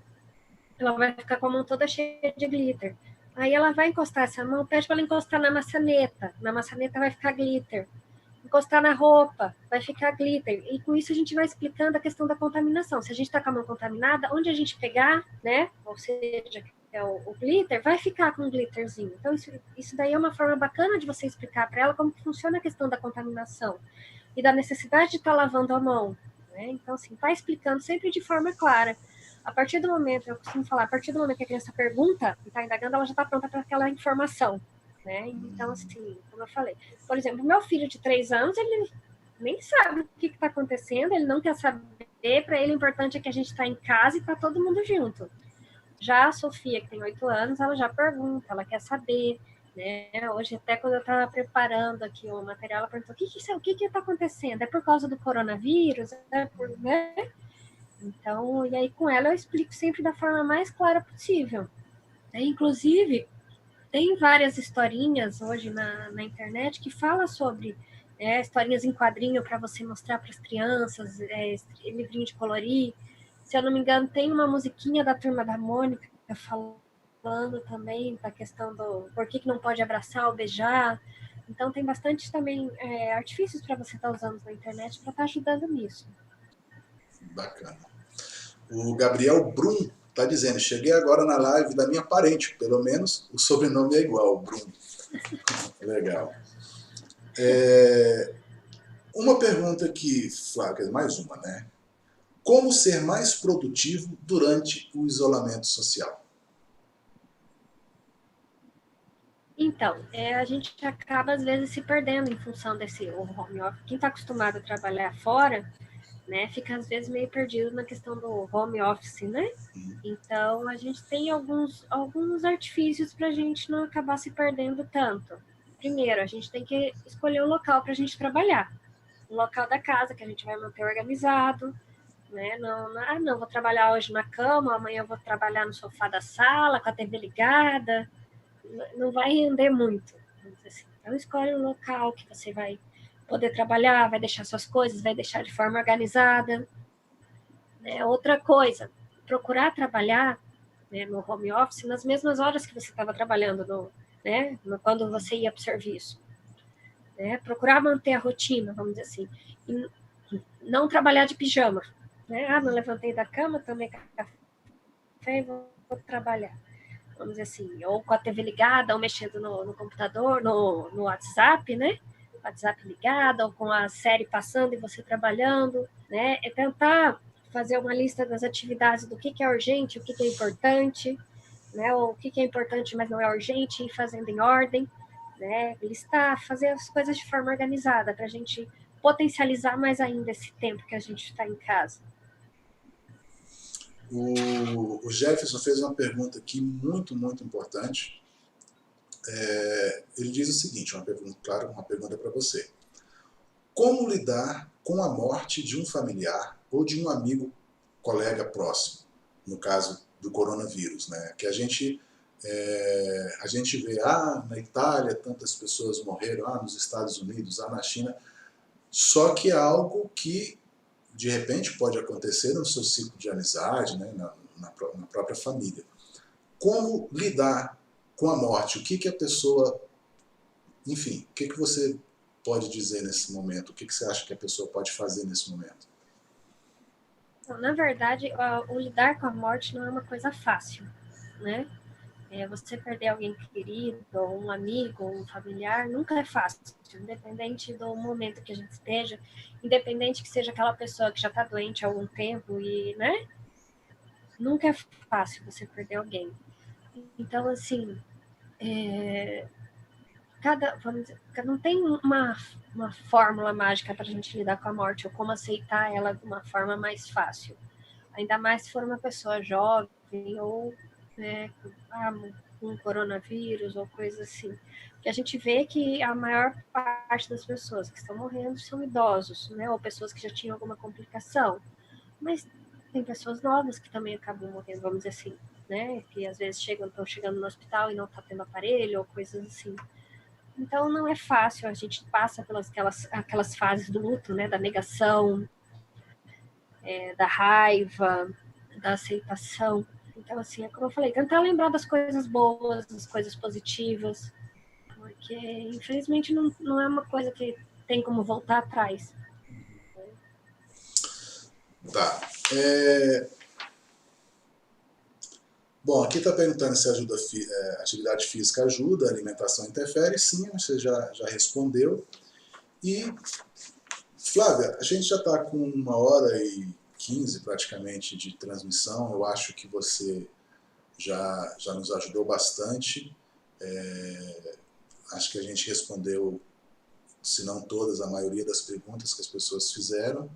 Ela vai ficar com a mão toda cheia de glitter. Aí ela vai encostar essa mão, pede para ela encostar na maçaneta vai ficar glitter. Encostar na roupa, vai ficar glitter. E com isso a gente vai explicando a questão da contaminação. Se a gente está com a mão contaminada, onde a gente pegar, né? Ou seja, o glitter, vai ficar com um glitterzinho. Então, isso daí é uma forma bacana de você explicar para ela como que funciona a questão da contaminação e da necessidade de estar lavando a mão. Né? Então, assim, tá explicando sempre de forma clara. A partir do momento, eu costumo falar, a partir do momento que a criança pergunta e está indagando, ela já está pronta para aquela informação. Né? Então, assim, como eu falei, por exemplo, meu filho de 3 anos, ele nem sabe o que está acontecendo, ele não quer saber, para ele o importante é que a gente está em casa e está todo mundo junto. Já a Sofia, que tem 8 anos, ela já pergunta, ela quer saber, né? Hoje, até quando eu estava preparando aqui o material, ela perguntou, o que está acontecendo? É por causa do coronavírus? Né? Então, e aí com ela eu explico sempre da forma mais clara possível. Inclusive, tem várias historinhas hoje na internet que fala sobre historinhas em quadrinho para você mostrar para as crianças, livrinho de colorir. Se eu não me engano, tem uma musiquinha da Turma da Mônica falando falando também da questão do por que não pode abraçar ou beijar. Então tem bastante também artifícios para você estar usando na internet para estar ajudando nisso. Bacana. O Gabriel Brum está dizendo, cheguei agora na live da minha parente, pelo menos o sobrenome é igual, Brum. Legal. Uma pergunta aqui, Flávia, mais uma, né? Como ser mais produtivo durante o isolamento social? Então, a gente acaba às vezes se perdendo em função desse home office. Quem está acostumado a trabalhar fora, né, fica às vezes meio perdido na questão do home office, né? Então, a gente tem alguns artifícios para a gente não acabar se perdendo tanto. Primeiro, a gente tem que escolher o local para a gente trabalhar. O local da casa que a gente vai manter organizado, né? Não, vou trabalhar hoje na cama, amanhã eu vou trabalhar no sofá da sala, com a TV ligada. Não vai render muito. Assim. Então, escolhe um local que você vai poder trabalhar, vai deixar suas coisas, vai deixar de forma organizada. Outra coisa, procurar trabalhar, né, no home office nas mesmas horas que você estava trabalhando, quando você ia para o serviço. Né? Procurar manter a rotina, vamos dizer assim. E não trabalhar de pijama. Né? Não levantei da cama, tomei café e vou trabalhar. Vamos dizer assim, ou com a TV ligada, ou mexendo no computador, no WhatsApp, né? WhatsApp ligada, ou com a série passando e você trabalhando, né? É tentar fazer uma lista das atividades do que é urgente, o que é importante, né? Ou o que é importante, mas não é urgente, ir fazendo em ordem, né? Listar, fazer as coisas de forma organizada, para a gente potencializar mais ainda esse tempo que a gente está em casa. O Jefferson fez uma pergunta aqui muito, muito importante. Ele diz o seguinte, uma pergunta para você. Como lidar com a morte de um familiar ou de um amigo, colega próximo, no caso do coronavírus, né? Que a gente vê, na Itália tantas pessoas morreram, nos Estados Unidos, na China, só que é algo que de repente pode acontecer no seu ciclo de amizade, né? na própria família. Como lidar com a morte? O que a pessoa... Enfim, o que você pode dizer nesse momento? O que você acha que a pessoa pode fazer nesse momento? Então, na verdade, o lidar com a morte não é uma coisa fácil, né? Você perder alguém querido, ou um amigo, ou um familiar, nunca é fácil, independente do momento que a gente esteja, independente que seja aquela pessoa que já está doente há algum tempo, e, né? Nunca é fácil você perder alguém. Então, assim, não tem uma fórmula mágica para a gente lidar com a morte, ou como aceitar ela de uma forma mais fácil. Ainda mais se for uma pessoa jovem, ou com coronavírus, ou coisa assim. Porque a gente vê que a maior parte das pessoas que estão morrendo são idosos, né? Ou pessoas que já tinham alguma complicação. Mas tem pessoas novas que também acabam morrendo, vamos dizer assim, né? Que às vezes estão chegando no hospital e não está tendo aparelho, ou coisas assim. Então não é fácil, a gente passa pelas aquelas fases do luto, né? Da negação, da raiva, da aceitação. Então, assim, é como eu falei, tentar lembrar das coisas boas, das coisas positivas, porque infelizmente não é uma coisa que tem como voltar atrás. Tá. Bom, aqui está perguntando se atividade física ajuda, alimentação interfere. Sim, você já respondeu. E, Flávia, a gente já está com 1h15 praticamente de transmissão. Eu acho que você já nos ajudou bastante. Acho que a gente respondeu, se não todas, a maioria das perguntas que as pessoas fizeram.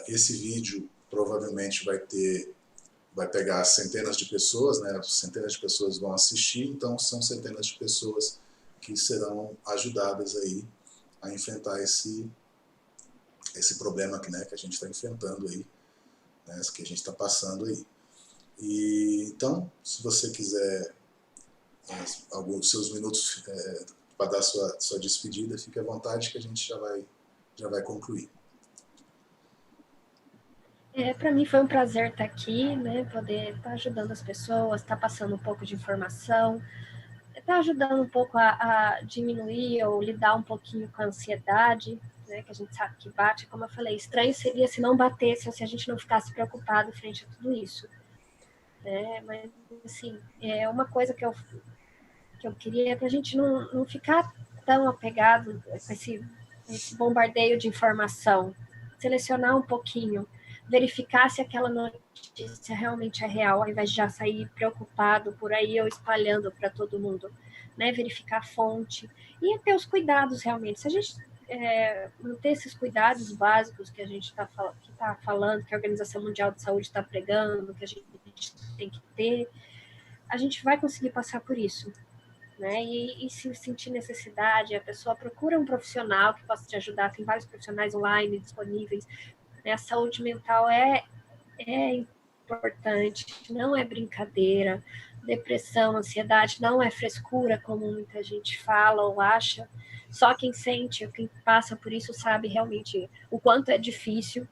Esse vídeo provavelmente vai pegar centenas de pessoas, né? Centenas de pessoas vão assistir, então são centenas de pessoas que serão ajudadas aí a enfrentar esse problema que, né, que a gente está enfrentando aí, né, que a gente está passando aí. E então, se você quiser alguns seus minutos para dar sua despedida, fique à vontade que a gente já vai concluir. Para mim foi um prazer estar aqui, né? Poder estar ajudando as pessoas, estar passando um pouco de informação, estar ajudando um pouco a diminuir ou lidar um pouquinho com a ansiedade, né? Que a gente sabe que bate, como eu falei, estranho seria se não batesse ou se a gente não ficasse preocupado frente a tudo isso, né? Mas, assim, é uma coisa que eu queria para a gente não ficar tão apegado com esse bombardeio de informação, selecionar um pouquinho, verificar se aquela notícia realmente é real, ao invés de já sair preocupado por aí ou espalhando para todo mundo, né? Verificar a fonte e ter os cuidados realmente. Se a gente não ter esses cuidados básicos que a gente está falando, que a Organização Mundial de Saúde está pregando, que a gente tem que ter, a gente vai conseguir passar por isso. Né? E se sentir necessidade, a pessoa procura um profissional que possa te ajudar. Tem vários profissionais online disponíveis. Né? A saúde mental é importante, não é brincadeira. Depressão, ansiedade não é frescura, como muita gente fala ou acha. Só quem sente, quem passa por isso sabe realmente o quanto é difícil.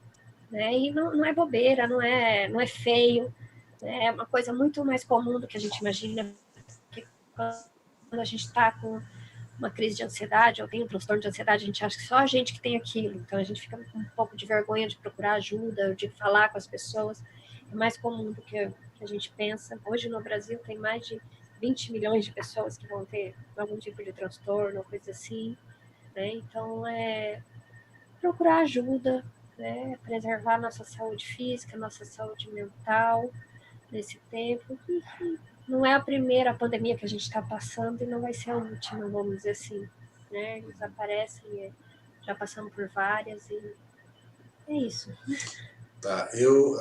Né? E não é bobeira, não é feio. Né? É uma coisa muito mais comum do que a gente imagina. Porque quando a gente está com uma crise de ansiedade ou tem um transtorno de ansiedade, a gente acha que só a gente que tem aquilo. Então a gente fica com um pouco de vergonha de procurar ajuda, de falar com as pessoas. É mais comum do que a gente pensa. Hoje no Brasil tem mais de 20 milhões de pessoas que vão ter algum tipo de transtorno, coisa assim. Né? Então procurar ajuda, né? Preservar nossa saúde física, nossa saúde mental nesse tempo. E não é a primeira pandemia que a gente está passando e não vai ser a última, vamos dizer assim. Né? Eles aparecem, já passamos por várias e é isso. Tá, eu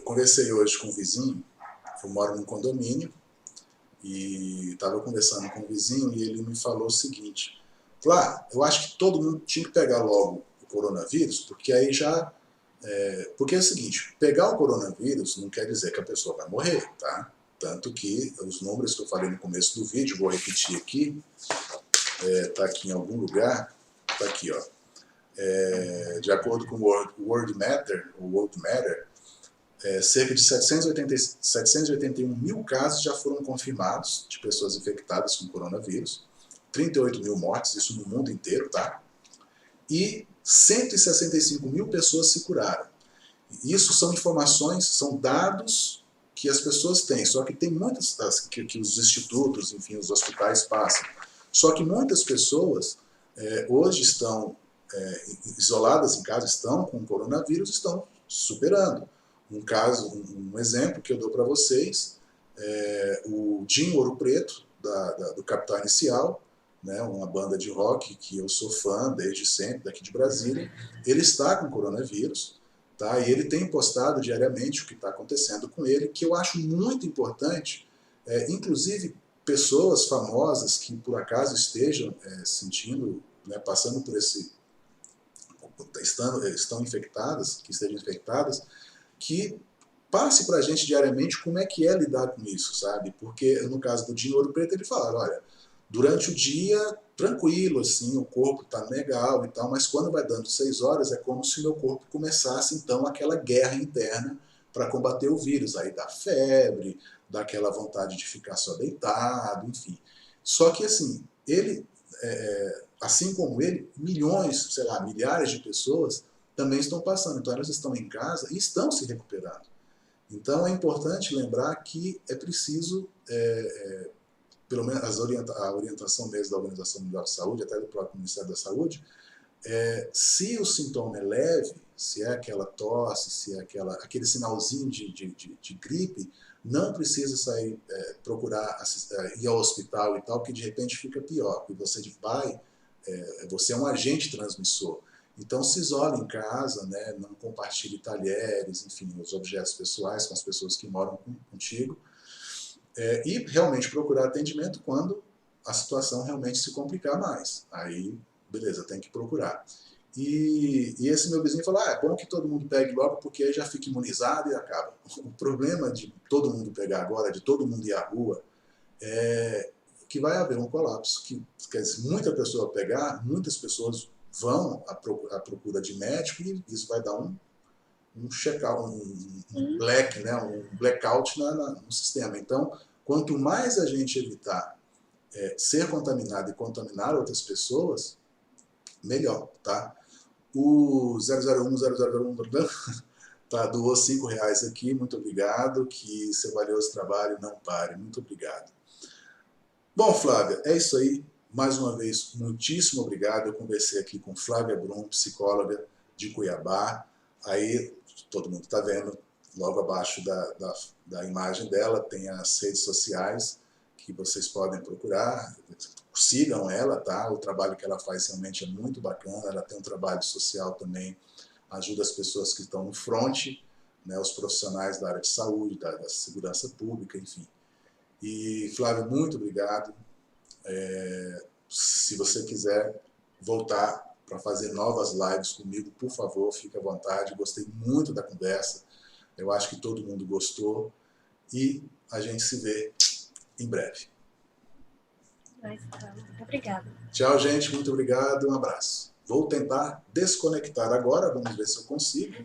conversei hoje com um vizinho, eu moro num condomínio, e estava conversando com o vizinho e ele me falou o seguinte: Flá, eu acho que todo mundo tinha que pegar logo o coronavírus, porque aí já. Porque é o seguinte: pegar o coronavírus não quer dizer que a pessoa vai morrer, tá? Tanto que os números que eu falei no começo do vídeo, vou repetir aqui, tá aqui em algum lugar, tá aqui, ó. De acordo com o World Matter, cerca de 781 mil casos já foram confirmados de pessoas infectadas com coronavírus, 38 mil mortes, isso no mundo inteiro, tá? E 165 mil pessoas se curaram. Isso são informações, são dados que as pessoas têm, só que tem muitas que os institutos, enfim, os hospitais passam. Só que muitas pessoas hoje estão isoladas em casa, estão com coronavírus, estão superando. Um exemplo que eu dou para vocês, o Jim Ouro Preto, do Capital Inicial, né, uma banda de rock que eu sou fã desde sempre, daqui de Brasília, ele está com coronavírus, tá, e ele tem postado diariamente o que está acontecendo com ele, que eu acho muito importante, inclusive pessoas famosas que por acaso estejam sentindo, né, passando por estão infectadas, que estejam infectadas, que passe para a gente diariamente como é que é lidar com isso, sabe? Porque no caso do Dinho Ouro Preto, ele fala, olha, durante o dia, tranquilo, assim, o corpo tá legal e tal, mas quando vai dando 6 horas, é como se o meu corpo começasse, então, aquela guerra interna para combater o vírus. Aí dá febre, dá aquela vontade de ficar só deitado, enfim. Só que, assim, ele, assim como ele, milhões, sei lá, milhares de pessoas também estão passando. Então, elas estão em casa e estão se recuperando. Então, é importante lembrar que é preciso, pelo menos a orientação mesmo da Organização Mundial de Saúde, até do próprio Ministério da Saúde, se o sintoma é leve, se é aquela tosse, se é aquele sinalzinho de gripe, não precisa sair, procurar ir ao hospital e tal, que de repente fica pior, porque você é um agente transmissor. Então se isole em casa, né, não compartilhe talheres, enfim, os objetos pessoais com as pessoas que moram contigo, e realmente procurar atendimento quando a situação realmente se complicar mais. Aí, beleza, tem que procurar. E esse meu vizinho falou, é bom que todo mundo pegue logo, porque aí já fica imunizado e acaba. O problema de todo mundo pegar agora, de todo mundo ir à rua, é que vai haver um colapso. Quer dizer, muita pessoa pegar, muitas pessoas vão à procura de médico e isso vai dar um check-out, um black, né, um blackout no sistema. Então, quanto mais a gente evitar ser contaminado e contaminar outras pessoas, melhor, tá? O 001 tá, doou R$5 aqui, muito obrigado, que seu valioso trabalho não pare, muito obrigado. Bom, Flávia, é isso aí. Mais uma vez, muitíssimo obrigado. Eu conversei aqui com Flávia Brum, psicóloga de Cuiabá. Aí, todo mundo está vendo, logo abaixo da imagem dela, tem as redes sociais que vocês podem procurar. Sigam ela, tá? O trabalho que ela faz realmente é muito bacana. Ela tem um trabalho social também, ajuda as pessoas que estão no front, né, os profissionais da área de saúde, da segurança pública, enfim. E, Flávio, muito obrigado. Se você quiser voltar para fazer novas lives comigo, por favor, fique à vontade. Gostei muito da conversa. Eu acho que todo mundo gostou. E a gente se vê em breve. Muito obrigada. Tchau, gente. Muito obrigado. Um abraço. Vou tentar desconectar agora. Vamos ver se eu consigo.